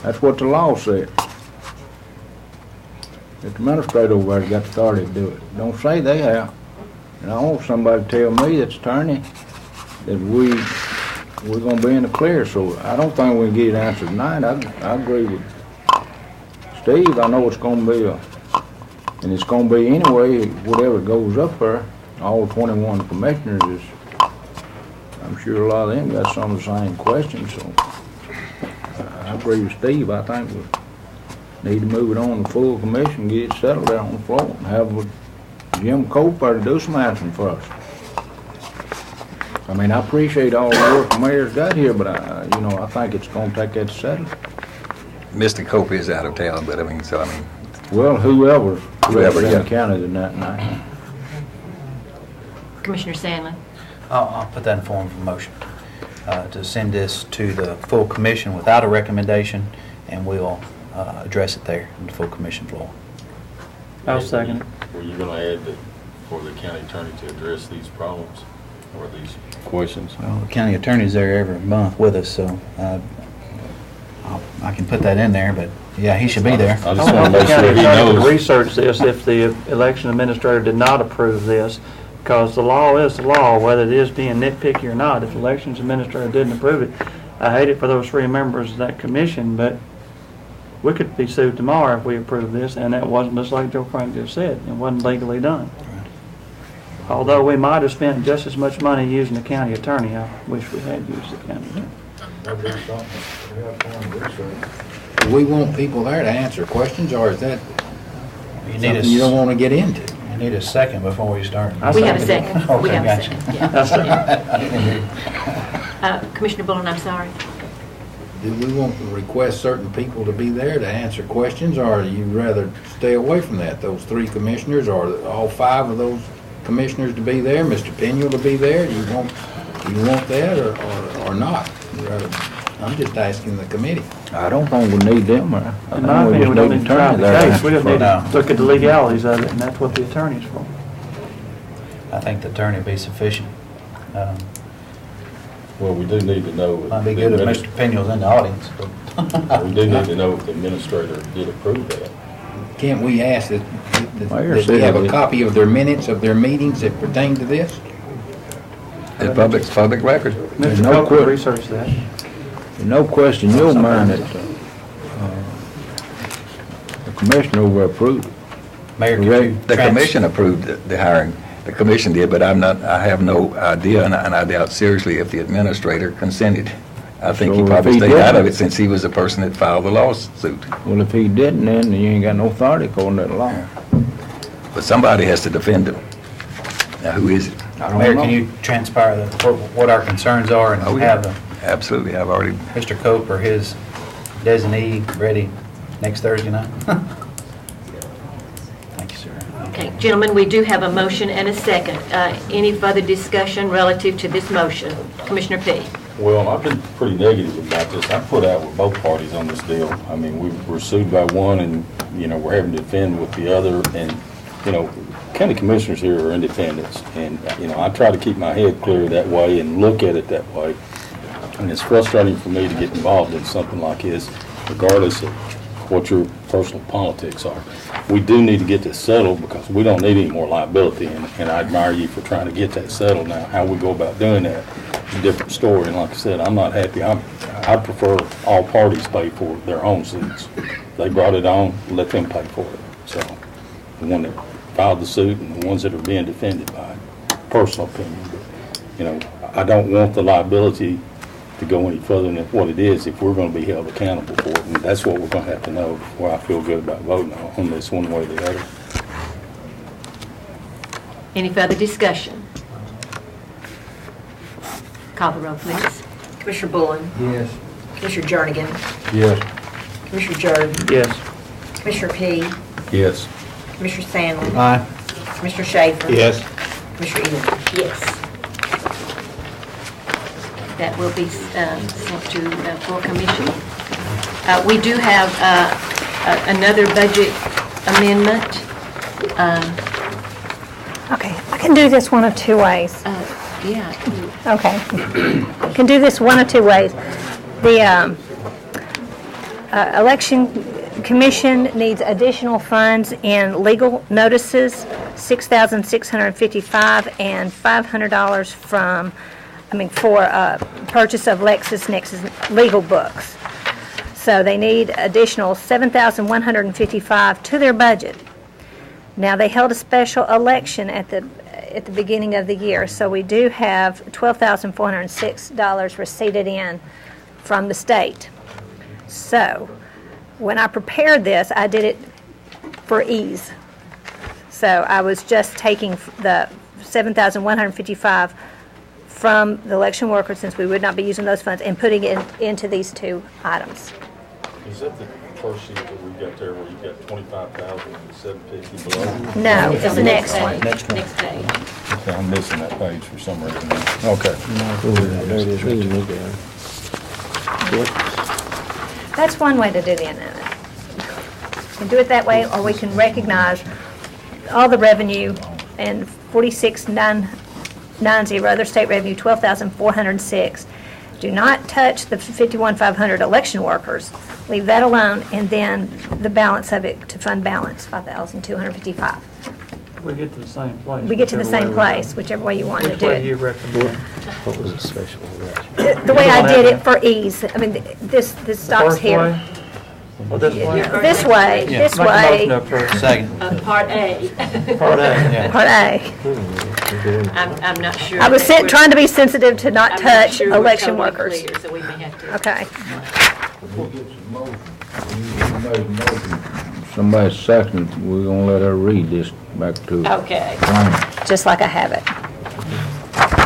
That's what the law said. The administrator over there got started to do it. Don't say they have. And I want somebody to tell me that's attorney that we're gonna be in the clear, so I don't think we can get it answered tonight. I agree with Steve. I know it's gonna be and it's gonna be anyway, whatever goes up there, all 21 commissioners is, I'm sure a lot of them got some of the same questions, so I agree with Steve. I think we need to move it on to full commission, get it settled out on the floor, and have Jim Coper to do some answering for us. I mean, I appreciate all the work the mayor's got here, but I think it's gonna take that settled. Mr. Cope is out of town, but Well, whoever Whoever, in yeah. the county tonight night. Commissioner Sandlin? I'll put that in form of a motion, to send this to the full commission without a recommendation, and we'll address it there on the full commission floor. I'll second it. Were you gonna add that for the county attorney to address these problems or these questions? Well, the county attorney's there every month with us, so I can put that in there, but yeah, he should be there. I just wanna make The county sure he attorney would knows. research this if the election administrator did not approve this, because the law is the law, whether it is being nitpicky or not. If the elections administrator didn't approve it, I hate it for those 3 members of that commission, but we could be sued tomorrow if we approve this, and that wasn't, just like Joe Frank just said, it wasn't legally done. Although we might have spent just as much money using the county attorney, I wish we had used the county attorney. Do we want people there to answer questions, or is that You need something you don't want to get into? You need a second before we start. We have a second. We Okay, have a gotcha. second, yeah. That's it. Commissioner Bullen, I'm sorry. Do we want to request certain people to be there to answer questions, or do you rather stay away from that? Those 3 commissioners, or all 5 of those commissioners to be there, Mr. Pinion to be there? Do you want that or not? I'm just asking the committee. I don't think we need them, or I In my think opinion, we don't just need to try the attorney there. case, we just need No. to look at the legalities of it, and that's what the attorney's for. I think the attorney will be sufficient. Well, we do need to know. Might be good if Mr. Piniel's in the audience. We do need to know if the administrator did approve that. Can't we ask that Mayor we said have a it. copy of their minutes of their meetings that pertain to this? it's public record. Mr. no Coker quit. researched that. There's no question in your mind that the commissioner over approved it. Mayor, could you The commission approved the hiring. The commission did, but I have no idea, and I doubt seriously if the administrator consented. I think he So if probably he stayed out of didn't- it since he was the person that filed the lawsuit. Well, if he didn't, then you ain't got no authority according to the law. But somebody has to defend him. Now, who is it? I don't Mayor, know. can you transpire what our concerns are and Oh, yeah. have Absolutely, I've already, Mr. Cope or his designee ready next Thursday night? Thank you, sir. Okay, gentlemen, we do have a motion and a second. Any further discussion relative to this motion? Commissioner P. Well, I've been pretty negative about this. I put out with both parties on this deal. I mean, we were sued by one and, we're having to defend with the other. And, county commissioners here are independents. And, I try to keep my head clear that way and look at it that way. And it's frustrating for me to get involved in something like this, regardless of what your personal politics are. We do need to get this settled because we don't need any more liability. And I admire you for trying to get that settled now. How we go about doing that is a different story. And like I said, I'm not happy. I prefer all parties pay for their own suits. They brought it on, let them pay for it. So the one that filed the suit and the ones that are being defended by it. Personal opinion. But, I don't want the liability to go any further than what it is if we're going to be held accountable for it. And that's what we're going to have to know before I feel good about voting on this one way or the other. Any further discussion? Call the roll, please. Commissioner Bullen. Yes. Commissioner Jernigan. Yes. Commissioner Jordan. Yes. Commissioner P. Yes. Commissioner Sandlin. Aye. Commissioner Schaefer. Yes. Commissioner Eden. Yes. That will be sent to the full commission. We do have another budget amendment. Okay, I can do this one of 2 ways. Yeah. Okay. I can do this one of 2 ways. The Election Commission needs additional funds in legal notices, $6,655, and $500 from for purchase of LexisNexis legal books. So they need additional $7,155 to their budget. Now, they held a special election at the beginning of the year, so we do have $12,406 receipted in from the state. So, when I prepared this, I did it for ease. So I was just taking the $7,155 from the election workers, since we would not be using those funds, and putting it into these two items. Is that the first sheet that we got there where you got 25,750 below? No, it's the next one. Next page. Okay, I'm missing that page for some reason. Okay. There it is, right there. That's one way to do the analysis. We can do it that way, or we can recognize all the revenue and 46,990 other state revenue, 12,406. Do not touch the 51,500 election workers. Leave that alone, and then the balance of it to fund balance, 5,255. We get to the same place. We get to the whichever way same we place, go. whichever way you want to Which do way do you it. recommend? What was a special election? The way I did it for ease. I mean, this stops First here. way? Or this way? This way, Yeah. this Make a motion way, to approve. Second. Part A. Part A, yeah. part A. I'm not sure. I was that we're- trying to be sensitive to not I'm touch sure we're election totally workers. clear, so we may have to. Okay. Somebody second, we're gonna let her read this back to. Okay, Just like I have it.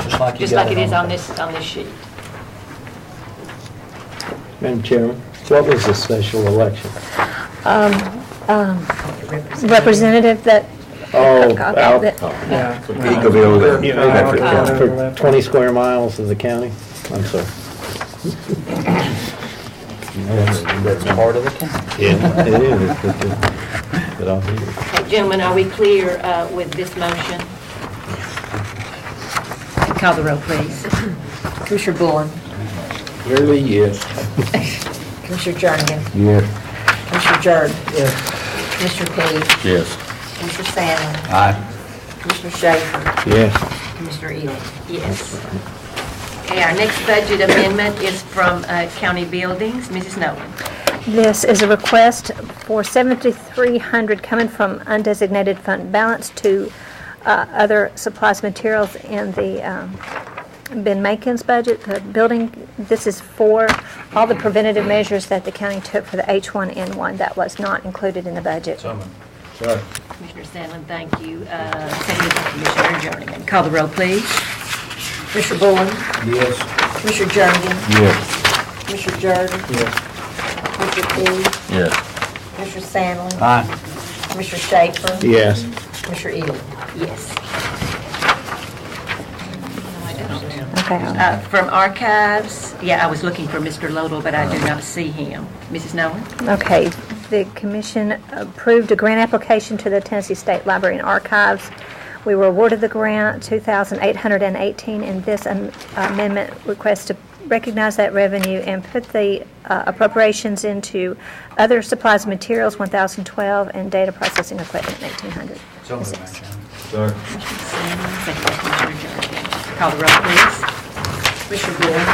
just like it is on this sheet. Madam Chairman, what was the special election? Representative that. Oh, that- out, Yeah. for 20 square miles of the county? I'm sorry. That's part of the county. Yeah, it is, but I'll read it. Okay, gentlemen, are we clear with this motion? Call the roll, please. Commissioner Bullen, Clearly, yes. Commissioner Jernigan, Yes. Commissioner Jordan. Commissioner Page, Yes. Commissioner Sandlin, Aye. Commissioner Schaefer, Yes. Commissioner Ely. Yes. Okay, our next budget amendment is from County Buildings. Mrs. Nolan. This is a request for $7,300 coming from undesignated fund balance to other supplies, materials in the Ben Makin's budget, the building. This is for all the preventative measures that the county took for the H1N1 that was not included in the budget. Sorry. Commissioner Sandlin, thank you. Seconded by Commissioner Jernigan. Call the roll, please. Commissioner Bullen, Yes. Commissioner Jernigan, Yes. Commissioner Jordan. Commissioner Page, Yes. Commissioner Sandlin, Aye. Commissioner Schaefer, Yes. Commissioner Ely. Yes. Okay. From Archives, yeah, I was looking for Mr. Lodell, but I do not see him. Mrs. Nolan? Okay, the commission approved a grant application to the Tennessee State Library and Archives. We were awarded the grant, $2,818, and this amendment requests to recognize that revenue and put the appropriations into other supplies and materials, $1,012, and data processing equipment, $1,800. Sorry. Second by Commissioner Jernigan. Call the roll, please. Commissioner Bullen,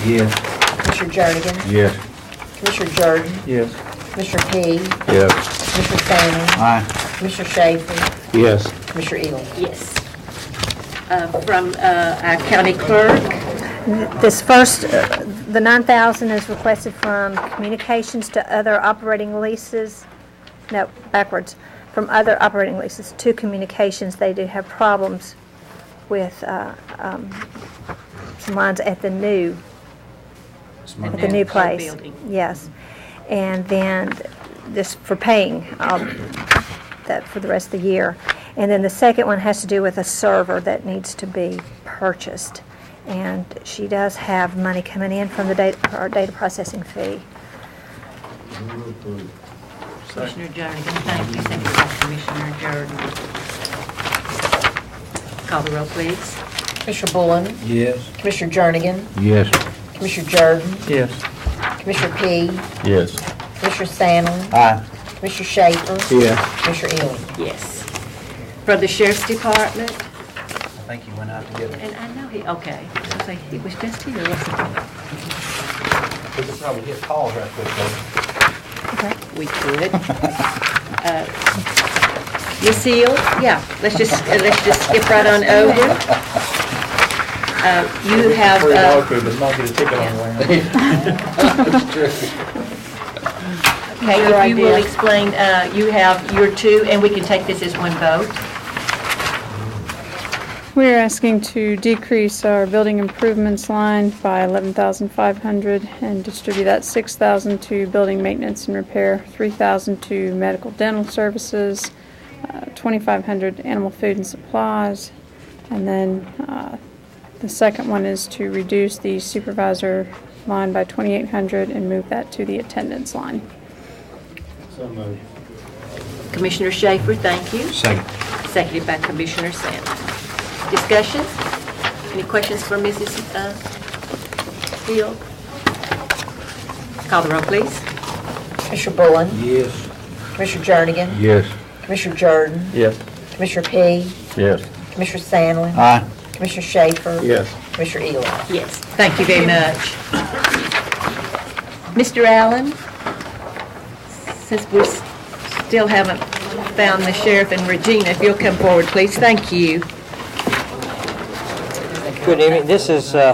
Yes. Commissioner Jernigan, Yes. Commissioner Jordan, Yes. Commissioner Page, Yes. Commissioner Sandlin, Aye. Commissioner Schaefer, Yes. Commissioner Ely. Yes. From our county clerk, This first, the $9,000 is requested from communications to other operating leases. No, backwards. From other operating leases to communications. They do have problems with some lines at the new place. building. Yes. And then this for paying that for the rest of the year. And then the second one has to do with a server that needs to be purchased. And she does have money coming in from the our data processing fee. Commissioner Jernigan, thank you. Seconded by Commissioner Jordan. Call the roll, please. Commissioner Bullen, Yes. Commissioner Jernigan, Yes. Commissioner Jordan, Yes. Commissioner Page, Yes. Commissioner Sandlin, Aye. Commissioner Schaefer, Yes. Commissioner Ely. Yes. From the Sheriff's Department, think he went out to get it. And I know okay. I was like, he was just here, wasn't he? We could probably hit pause right quick, though. Okay. We could. Ms. Hill, yeah, let's just skip right on over. You have, Free walkthrough, but not get a ticket on the way home. okay, if you will explain, you have your two, and we can take this as one vote. We're asking to decrease our building improvements line by $11,500 and distribute that $6,000 to building maintenance and repair, $3,000 to medical dental services, $2,500 animal food and supplies, and then the second one is to reduce the supervisor line by $2,800 and move that to the attendance line. So moved. Commissioner Schaefer, thank you. Second. Seconded by Commissioner Sandlin. Discussion? Any questions for Mrs. Hill? Call the roll, please. Commissioner Bullen? Yes. Commissioner Jernigan? Yes. Commissioner Jordan? Yes. Commissioner P? Yes. Commissioner Sandlin? Aye. Commissioner Schaefer? Yes. Commissioner Ely? Yes, thank you very much. Mr. Allen, since we still haven't found the sheriff and Regina, if you'll come forward, please. Thank you. Good evening. This is a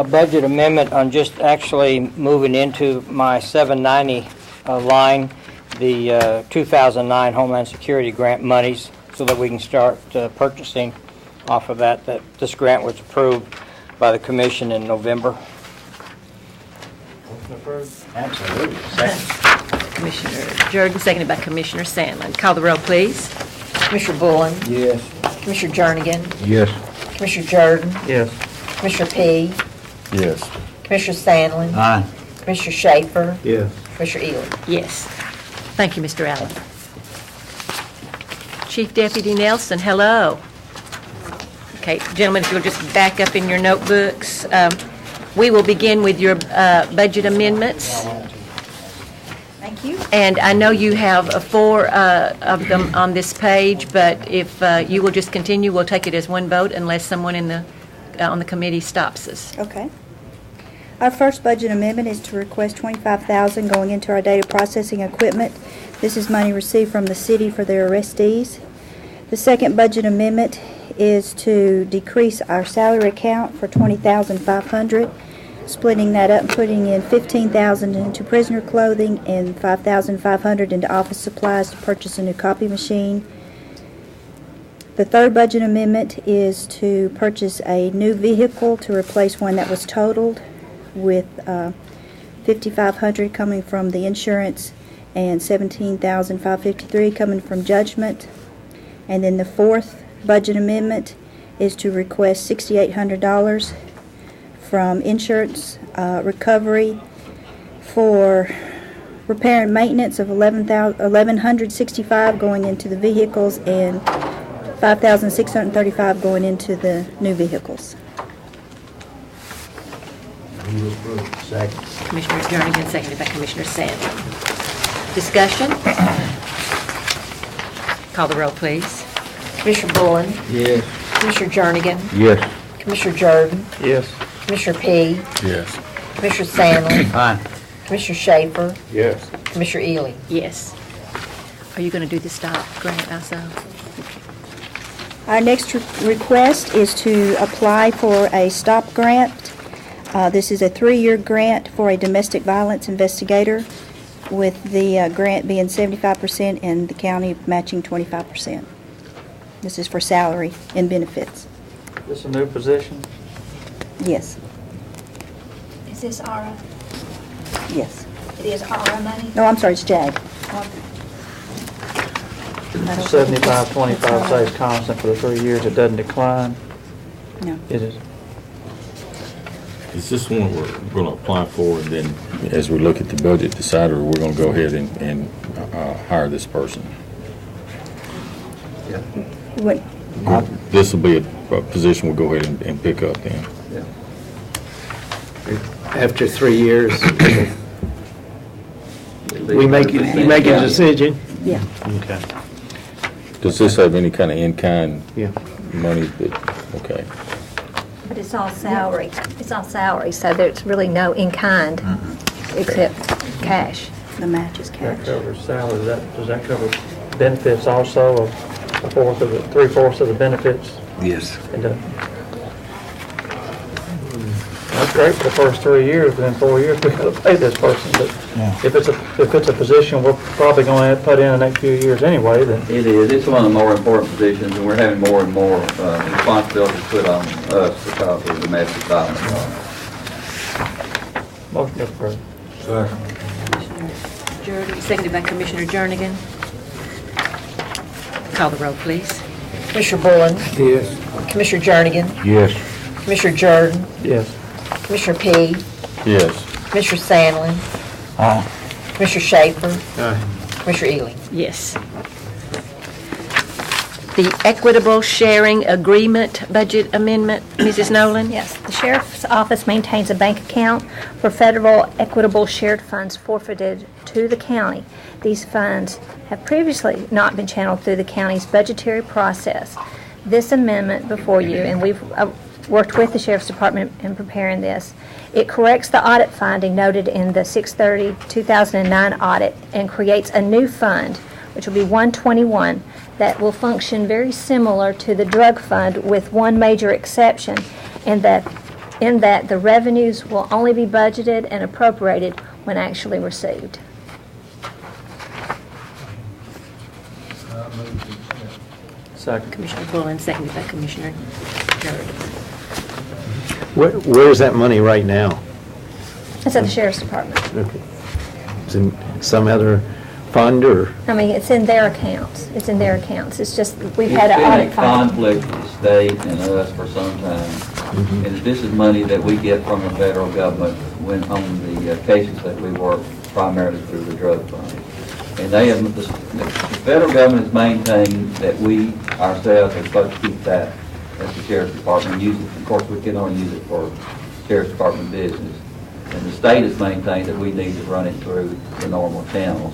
budget amendment on just actually moving into my 790 line, the 2009 Homeland Security grant monies, so that we can start purchasing off of that. This grant was approved by the commission in November. Motion approved. Absolutely. Second. Commissioner Jordan, seconded by Commissioner Sandlin. Call the roll, please. Commissioner Bullen? Yes. Commissioner Jernigan? Yes. Commissioner Jordan? Yes. Commissioner P? Yes. Commissioner Sandlin? Aye. Commissioner Schaefer? Yes. Commissioner Ely? Yes. Thank you, Mr. Allen. Chief Deputy Nelson, hello. Okay, gentlemen, if you'll just back up in your notebooks. We will begin with your budget amendments. Thank you. And I know you have four of them on this page, but if you will just continue, we'll take it as one vote unless someone on the committee stops us. Okay. Our first budget amendment is to request $25,000 going into our data processing equipment. This is money received from the city for their arrestees. The second budget amendment is to decrease our salary account for $20,500, splitting that up and putting in $15,000 into prisoner clothing and $5,500 into office supplies to purchase a new copy machine. The third budget amendment is to purchase a new vehicle to replace one that was totaled, with $5,500 coming from the insurance and $17,553 coming from judgment. And then the fourth budget amendment is to request $6,800 from insurance recovery for repair and maintenance of $1,165 going into the vehicles and $5,635 going into the new vehicles. Second. Commissioner Jernigan, seconded by Commissioner Sandlin. Discussion? Call the roll, please. Commissioner Bullen? Yes. Commissioner Jernigan? Yes. Commissioner Jordan? Yes. Commissioner P? Yes. Commissioner Sandlin? Aye. Commissioner Schaefer? Yes. Commissioner Ely? Yes. Are you going to do the stop grant also? Our next request is to apply for a STOP grant. This is a 3-year grant for a domestic violence investigator, with the grant being 75% and the county matching 25%. This is for salary and benefits. Is this a new position? Yes, Is this ARA? yes. It is ARA money? No, I'm sorry, it's JAG. 75-25 stays constant for the 3 years. It doesn't decline. No. It is. Is this one we're going to apply for, and then as we look at the budget, decide, or we're going to go ahead and hire this person? Yeah. What, This will be a position we'll go ahead and pick up then. Yeah. After 3 years, you make a decision? yeah. Okay. Does this have any kind of in-kind Yeah. money that, okay. But it's all salary. It's all salary, so there's really no in-kind except cash. The match is That cash. covers salary, does that cover benefits also, a fourth of the, 3/4 of the benefits? Yes. And that's great for the first 3 years, but in 4 years, we gotta pay this person. But if it's a position we're probably gonna have to put in the next few years anyway, then. It is. It's one of the more important positions, and we're having more and more responsibilities put on us because of domestic violence. Motion approved. Jordan, seconded by Commissioner Jernigan. Call the roll, please. Commissioner Bullen? Yes. Commissioner Jernigan? Yes. Commissioner Jordan? Yes. Commissioner P? Yes. Commissioner Sandlin? Aye. Commissioner Schaefer? Aye. Commissioner Ely? Yes. The Equitable Sharing Agreement Budget Amendment, Mrs. Nolan? Yes, the sheriff's office maintains a bank account for federal equitable shared funds forfeited to the county. These funds have previously not been channeled through the county's budgetary process. This amendment before you, and we've worked with the sheriff's department in preparing this, it corrects the audit finding noted in the 6/30/2009 audit and creates a new fund, which will be 121, that will function very similar to the drug fund with one major exception, in that the revenues will only be budgeted and appropriated when actually received. Second. Commissioner Bullen, seconded by Commissioner Jordan. Where is that money right now? It's at the sheriff's department. Okay. It's in some other fund or? I mean, it's in their accounts. It's in their accounts. It's just, we've had an It's audit been a finding. conflict with the state and us for some time. And this is money that we get from the federal government when on the cases that we work primarily through the drug fund. And they have, the federal government has maintained that we ourselves are supposed to keep that as the sheriff's department use it. Of course, we can only use it for sheriff's department business. And the state has maintained that we need to run it through the normal channels.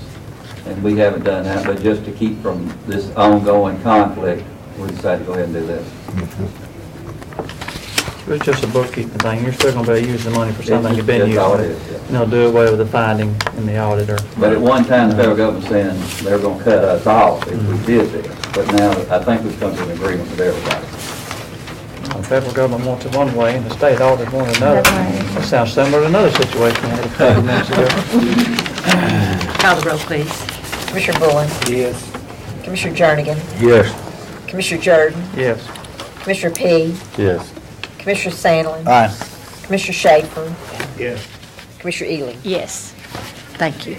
And we haven't done that, but just to keep from this ongoing conflict, we decided to go ahead and do this. It's just a bookkeeping thing. You're still gonna be able to use the money for something you've been That's all using. it is, yeah. And they'll do away with the finding in the auditor. But at one time, the federal government saying they were gonna cut us off if we did this. But now, I think we've come to an agreement with everybody. The federal government wants it one way and the state auditors want it another. That sounds similar to another situation we had a couple of months ago. Call the roll, please. Commissioner Bullen? Yes. Commissioner Jernigan? Yes. Commissioner Jordan? Yes. Commissioner P? Yes. Commissioner Sandlin? Aye. Commissioner Schaefer? Yes. Commissioner Ely? Yes. Thank you.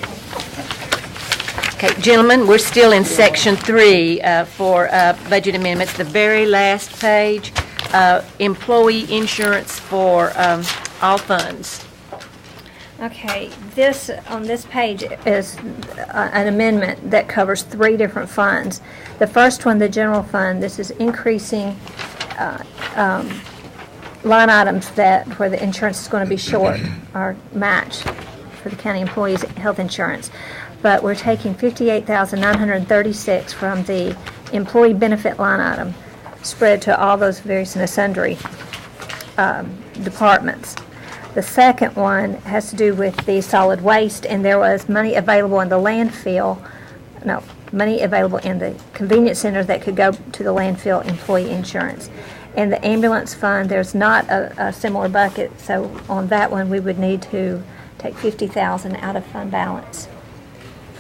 Okay, gentlemen, we're still in Section 3 for budget amendments. The very last page, employee insurance for all funds. Okay, this, on this page is an amendment that covers 3 different funds. The first one, the general fund, this is increasing line items where the insurance is going to be short or match for the county employees' health insurance. But we're taking $58,936 from the employee benefit line item, spread to all those various and sundry departments. The second one has to do with the solid waste, and there was money available in the landfill, money available in the convenience center that could go to the landfill employee insurance. And the ambulance fund, there's not a similar bucket, so on that one, we would need to take $50,000 out of fund balance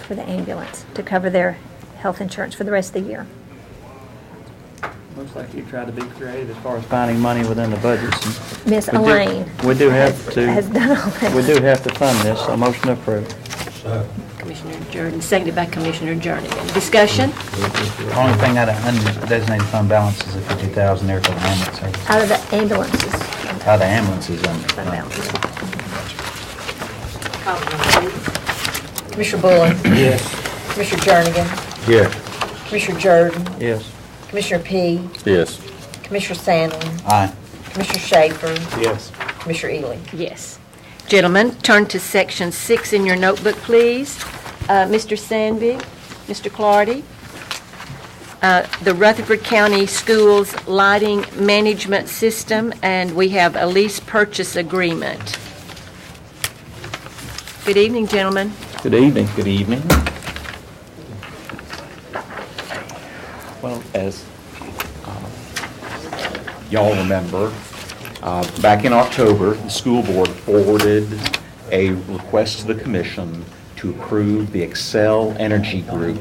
for the ambulance to cover their health insurance for the rest of the year. Looks like you tried to be creative as far as finding money within the budgets. Miss Elaine We do have has done all that. We do have to fund this, so motion approved. Commissioner Jordan, seconded by Commissioner Jernigan. Discussion? The only thing out of undesignated fund balance is the 50,000 there for the ambulance service. Out of the ambulances. Out of the ambulances, Fund balance. Call the roll, please. Commissioner Bullen? Yes. Commissioner Jernigan? Yes. Commissioner Jordan? Yes. Commissioner P? Yes. Commissioner Sandlin? Aye. Commissioner Schaefer? Yes. Commissioner Ely? Yes. Gentlemen, turn to Section 6 in your notebook, please. Mr. Sandvig, Mr. Clardy. the Rutherford County Schools Lighting Management System, and we have a lease purchase agreement. Good evening, gentlemen. Good evening. Good evening. Well, as y'all remember, back in October, the school board forwarded a request to the commission to approve the Excel Energy Group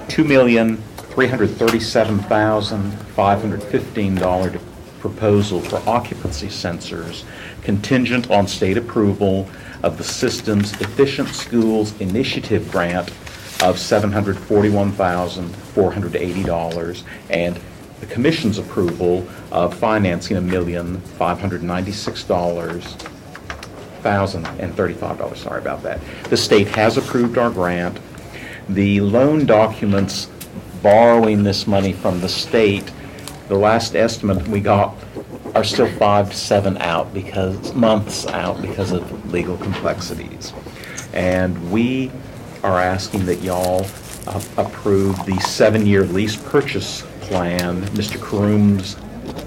$2,337,515 proposal for occupancy sensors contingent on state approval of the system's Efficient Schools Initiative grant of $741,480 and the commission's approval of financing $1,596,035. Sorry about that. The state has approved our grant. The loan documents borrowing this money from the state, the last estimate we got are still 5 to 7 months out because of legal complexities. And we are asking that y'all approve the 7-year lease purchase plan Mr. Karoom's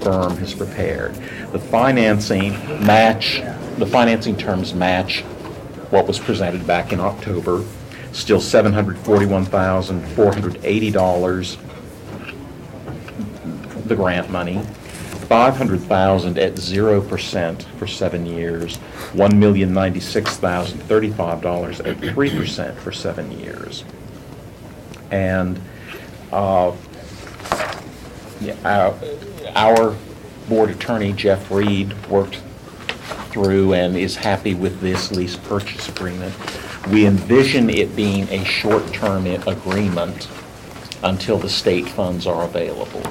firm has prepared. The financing terms match what was presented back in October. Still $741,480, the grant money. $500,000 at 0% for 7 years, $1,096,035 at 3% for 7 years. And our board attorney, Jeff Reed, worked through and is happy with this lease purchase agreement. We envision it being a short-term agreement until the state funds are available.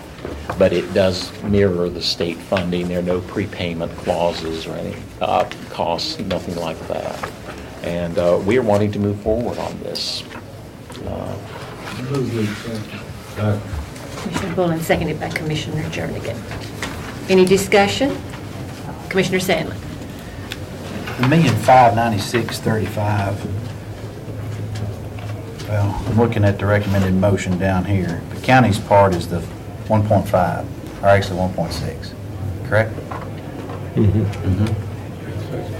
But it does mirror the state funding. There are no prepayment clauses or any costs, nothing like that. And we are wanting to move forward on this. Commissioner Bullen, seconded by Commissioner Jernigan. Any discussion? Commissioner Sandlin. $1,596,35. Well, I'm looking at the recommended motion down here. The county's part is the 1.5, or actually 1.6, correct?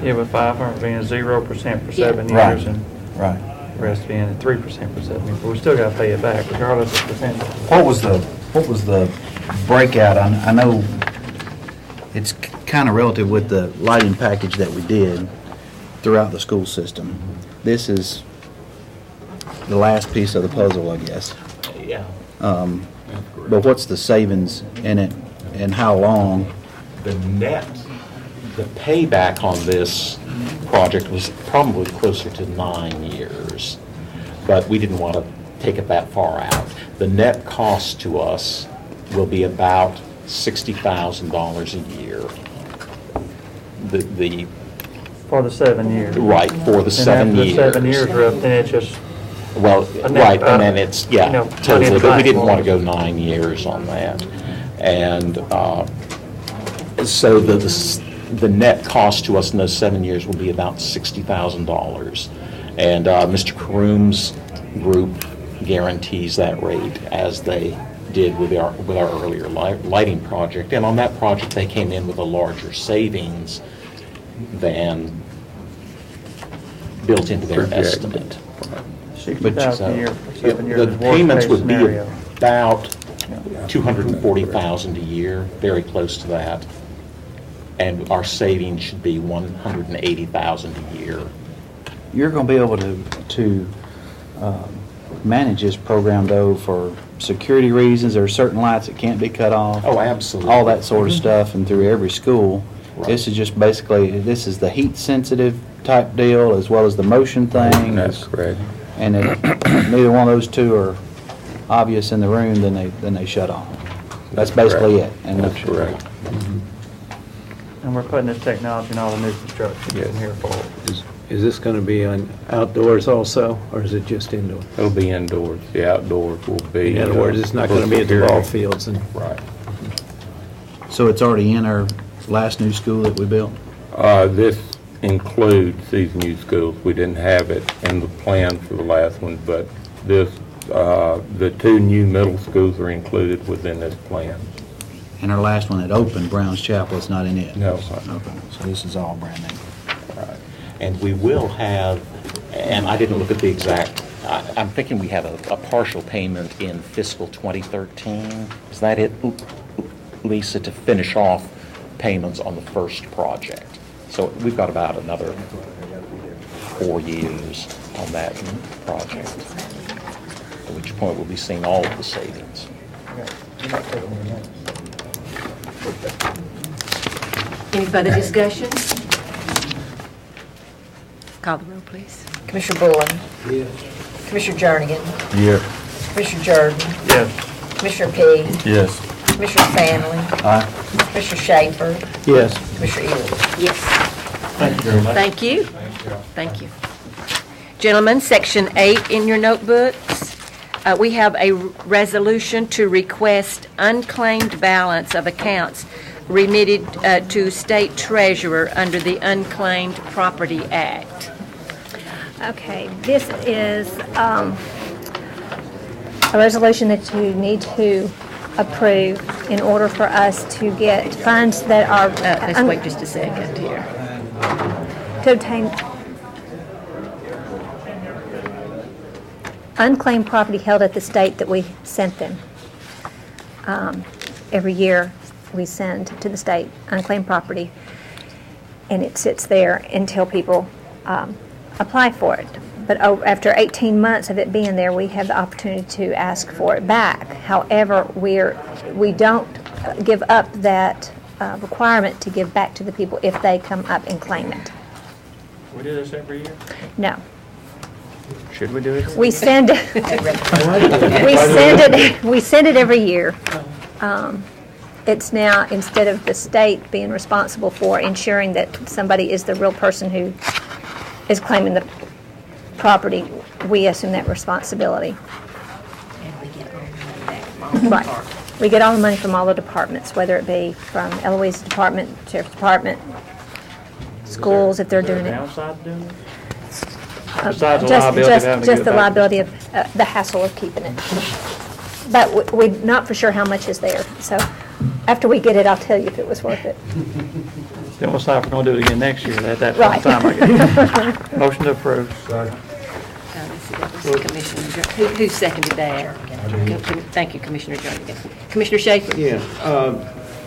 Yeah, with 500 being 0% for 7 Right. years and Right. the rest being at 3% for 7 years. But we still got to pay it back regardless of percentage. What was the breakout? I know it's kind of relative with the lighting package that we did throughout the school system. This is the last piece of the puzzle, I guess. Yeah. But what's the savings in it and how long? The payback on this project was probably closer to 9 years, but we didn't want to take it that far out. The net cost to us will be about $60,000 a year. For the 7 years. Right, for the 7 years. And after the 7 years are up, then it's just. Well, right, and then it's, yeah, totally, but we didn't want to go 9 years on that. And so the net cost to us in those 7 years will be about $60,000. And Mr. Karoom's group guarantees that rate, as they did with our earlier lighting project. And on that project, they came in with a larger savings than built into their estimate. $60,000 a year for 7 years. The payments would be scenario. about $240,000 a year, very close to that. And our savings should be $180,000 a year. You're going to be able to manage this program, though, for security reasons. There are certain lights that can't be cut off. Oh, absolutely. All that sort of stuff, and through every school. Right. This is just basically, this is the heat-sensitive type deal as well as the motion thing. That's correct. And if neither one of those two are obvious in the room, then they shut off. That's basically it. And that's correct. And we're putting this technology in all the new construction in here for. Is this going to be on outdoors also, or is it just indoors? It'll be indoors. The outdoors will be. In other words, it's not going to be at the ball fields. Right. So it's already in our last new school that we built? This includes these new schools. We didn't have it in the plan for the last one, but this The 2 new middle schools are included within this plan. And our last one that opened, Brown's Chapel, is not in it? No. Okay, so this is all brand new. Right. And we will have, and I didn't look at the exact, I'm thinking we have a partial payment in fiscal 2013. Is that it, Lisa, to finish off payments on the first project? So we've got about another 4 years on that project, at which point we'll be seeing all of the savings. Any further discussion? Call the roll, please. Commissioner Bullen. Yes. Commissioner Jernigan. Yes. Commissioner Jordan. Yes. Commissioner P. Yes. Commissioner Stanley. Aye. Commissioner Schaefer. Yes. Commissioner Ely. Yes. Thank you very much. Thank you. Thank you. Gentlemen, Section 8 in your notebooks. We have a resolution to request unclaimed balance of accounts remitted to State Treasurer under the Unclaimed Property Act. Okay, this is a resolution that you need to approve in order for us to get funds that are... Let's wait just a second here. To obtain unclaimed property held at the state that we sent them. Every year we send to the state unclaimed property, and it sits there until people apply for it. But after 18 months of it being there, we have the opportunity to ask for it back. However, we don't give up that requirement to give back to the people if they come up and claim it. We do this every year? No. Should we do it? We send it. We send it every year. It's now, instead of the state being responsible for ensuring that somebody is the real person who is claiming the property, we assume that responsibility. And we get all the money back from all the Right. departments. We get all the money from all the departments, whether it be from Eloise's department, Sheriff's Department, schools, if they're doing it. Downside to doing it? Besides the Just- liability of having to Just give the it back? liability of the hassle of keeping it. But we're not for sure how much is there. So after we get it, I'll tell you if it was worth it. Then we'll decide if we're going to do it again next year at that Right. time, I guess. Motion to approve. Let's see, that was Commissioner who seconded that? Thank you, Commissioner Jernigan. Commissioner Schaefer? Yeah,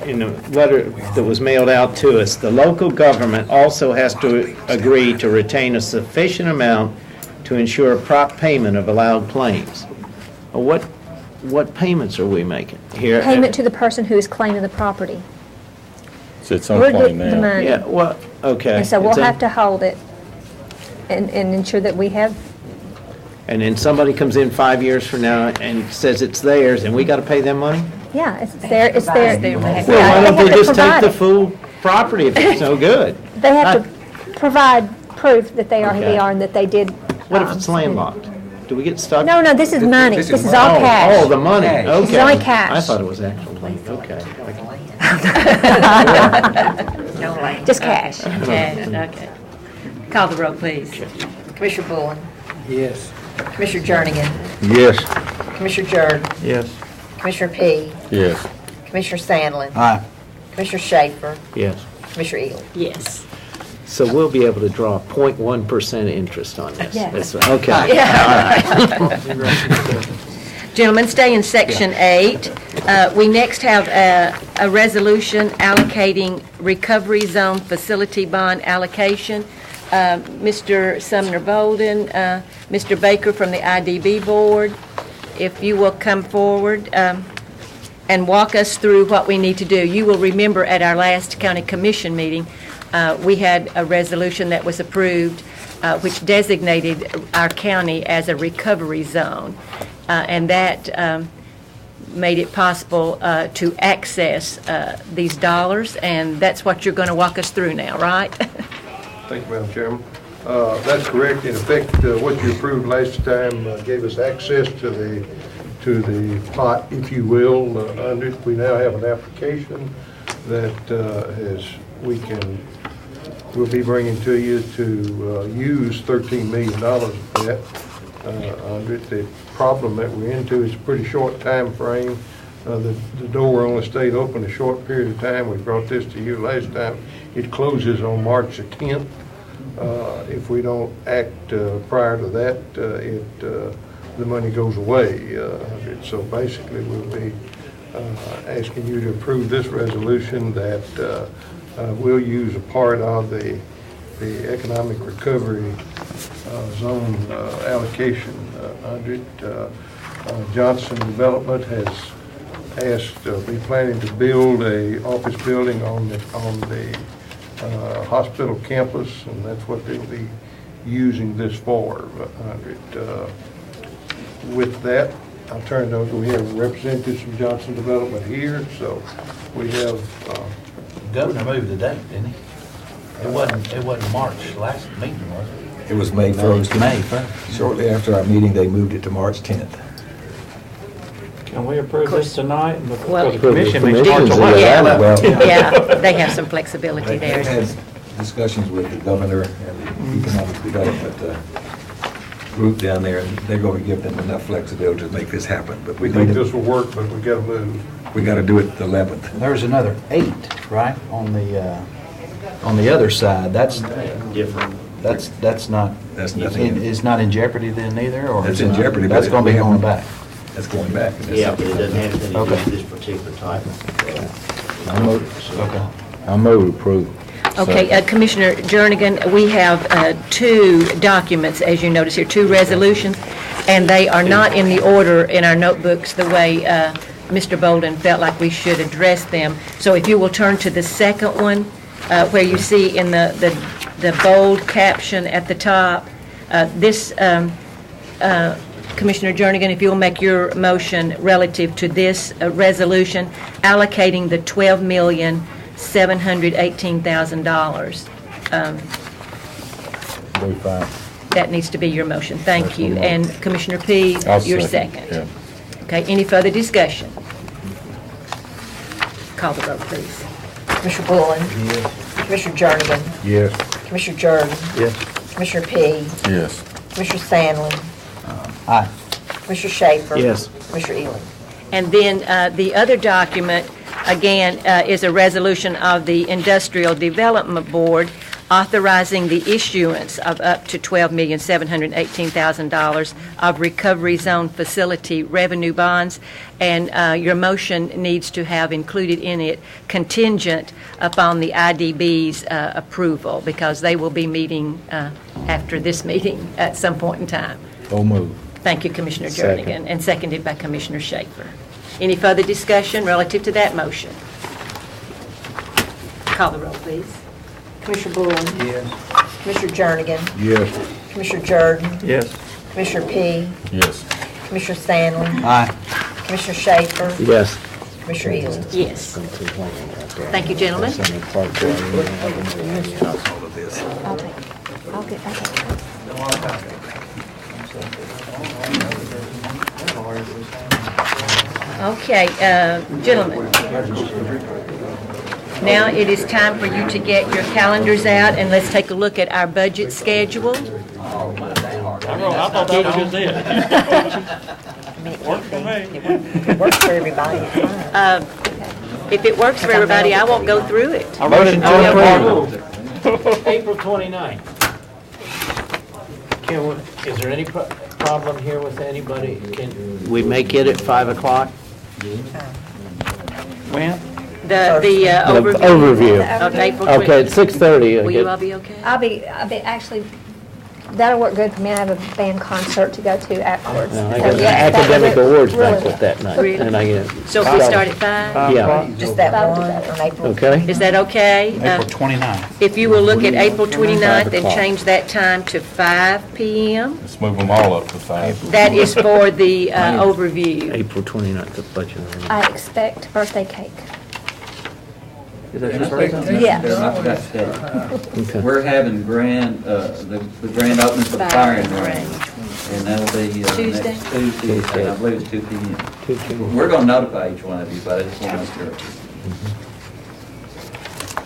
in the letter that was mailed out to us, the local government also has to agree to retain a sufficient amount to ensure prompt payment of allowed claims. What payments are we making here? Payment to the person who is claiming the property. So it's We're unclaimed getting the now. money. Yeah, well, okay. And so we'll It's have to hold it and ensure that we have, And then somebody comes in 5 years from now and says it's theirs, and we got to pay them money? yeah, it's there, it's there. They have to Well, Yeah, why don't have they to just take provide the it. full property if it's no good? They have to provide proof that they are who they Okay. are and that they did. What if it's landlocked? Do we get stuck? No, this is money. This is all Oh, cash. Oh, the money, Cash. okay. This is only cash. I thought it was actual money, okay. No land. Just cash. Cash, okay. Call the roll, please. Commissioner Bullen. Yes. Commissioner Jernigan. Yes. Commissioner Jordan. Yes. Commissioner P. Yes. Commissioner Stanley. Aye. Commissioner Schaefer. Yes. Commissioner Ely. Yes. So we'll be able to draw 0.1% interest on this? Yes. That's- Okay. Gentlemen, stay in Section 8. We next have a resolution allocating recovery zone facility bond allocation. Mr. Sumner Bolden, Mr. Baker from the IDB Board, if you will come forward and walk us through what we need to do. You will remember at our last county commission meeting, we had a resolution that was approved which designated our county as a recovery zone. And that made it possible to access these dollars, and that's what you're going to walk us through now, right? Thank you, Madam Chairman. That's correct. In effect, what you approved last time gave us access to the pot, if you will. Under it, we now have an application that we'll be bringing to you to use $13 million of that. under it. The problem that we're into is a pretty short time frame. The door only stayed open a short period of time. We brought this to you last time. It closes on March the 10th. If we don't act prior to that, the money goes away. So basically, we'll be asking you to approve this resolution that we'll use a part of the economic recovery zone allocation under it. Johnson Development has asked, be planning to build a office building on the hospital campus, and that's what they'll be using this for under it. With that, I'll turn it over. We have representatives from Johnson Development here, so we have. Governor moved the date, didn't he? It wasn't March last meeting, was it? It was May 1st. May 1st. Shortly after our meeting, they moved it to March 10th. Can we approve this tonight? Well, Because the commission meets commission's March 11th. Yeah, Well, yeah, they have some flexibility They there. had discussions with the governor and the economic development group down there, and they're going to give them enough flexibility to make this happen. But We think this will work, but we got to move. We got to do it the 11th. There's another 8, right, on the other side. That's Different. That's not. That's nothing. It's not in jeopardy then either, or That's is it in not? jeopardy, but That's going to be we going haven't- back. That's going back. Yeah, but it doesn't have anything to do Okay. with this particular type. Okay. I move to approve. Okay, Commissioner Jernigan, we have 2 documents, as you notice here, 2 resolutions, and they are not in the order in our notebooks the way Mr. Bolden felt like we should address them. So if you will turn to the second one, where you see in the bold caption at the top, this, Commissioner Jernigan, if you'll make your motion relative to this resolution, allocating the $12,718,000. Be fine. That needs to be your motion. Thank you. And Commissioner P., I'll your second, second. Okay, any further discussion? Call the vote, please. Commissioner Bullen? Yes. Commissioner Jernigan? Yes. Commissioner Jordan? Yes. Commissioner P? Yes. Commissioner Sandlin? Aye. Commissioner Schaefer? Yes. Commissioner Ealing? And then the other document, again, is a resolution of the Industrial Development Board authorizing the issuance of up to $12,718,000 of Recovery Zone Facility revenue bonds. And your motion needs to have included in it contingent upon the IDB's approval, because they will be meeting after this meeting at some point in time. So move. Thank you, Commissioner Second. Jernigan, and seconded by Commissioner Schaefer. Any further discussion relative to that motion? Call the roll, please. Commissioner Bullen? Yes. Commissioner Jernigan? Yes. Commissioner Jordan? Yes. Commissioner P? Yes. Commissioner Sandlin? Aye. Commissioner Schaefer? Yes. Commissioner Ealing? Yes. Thank you, gentlemen. I'll take it. I'll get it. Okay, gentlemen. Now it is time for you to get your calendars out, and let's take a look at our budget schedule. I thought that was just it. Works for me. It works for everybody. It's fine. If it works for everybody, I won't go through it. Motion to approve. April 29th. Is there any problem here with anybody? Can we make it at 5 o'clock? When? The overview Overview. of April Okay, at 6:30. Will you all be okay? I'll be actually, that'll work good for me. I have a band concert to go to afterwards. No, I So, got an yeah, that academic would awards really- banquet that night. Really? And I get. So if we start at 5? Yeah. Just that one on April. Okay. Is that okay? April 29th. If you will look at April 29th and 5 o'clock. change that time to 5 p.m. Let's move them all up to 5. That is for the overview. April 29th, the budget. I expect birthday cake. Is that your birthday? Yeah. I've got, Okay. we're having grand, the grand opening for the firing range, and that'll be Tuesday? next Tuesday, and I believe it's 2 p.m. 2 p.m. We're going to notify each one of you, but I just want to make sure.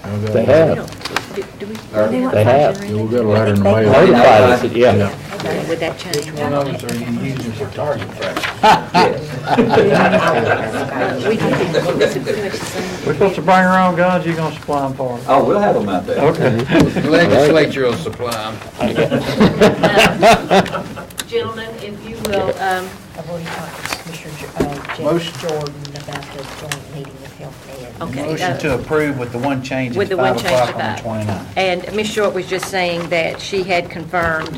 They have. Do we? They have. Yeah, we got a letter in the mail. Notified us, yeah. Okay, would that change? Which one of us are you using for target practice? We can do pretty much the same. We're supposed to bring our own guns, you gonna supply them for us? Oh, we'll have them out there. Okay. The legislature will supply them. Gentlemen, if you will, I've already talked to Commissioner Motion. Jeff Jordan about the joint meeting with Health Ed. okay. Motion to approve with the one change, With it's the one 5 change o'clock to on the 5. 29th. And Ms. Short was just saying that she had confirmed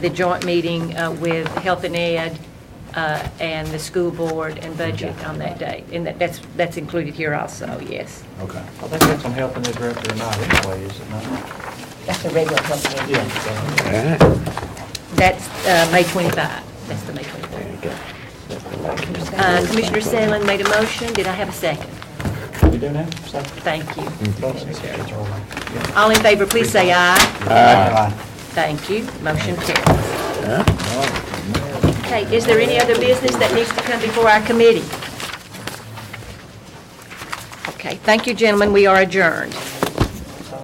the joint meeting with Health and Ed and the school board and budget on that day. And that's included here also, yes. Okay. I think that's on Health and Ed Director or not anyway, is it not? That's the regular Health Ed. Yeah. That's May 25. That's the May 25. Commissioner Salen made a motion. Did I have a second? You do now? Thank you. All in favor, please say aye. Aye. Thank you. Motion carries. Okay, is there any other business that needs to come before our committee? Okay, thank you, gentlemen. We are adjourned.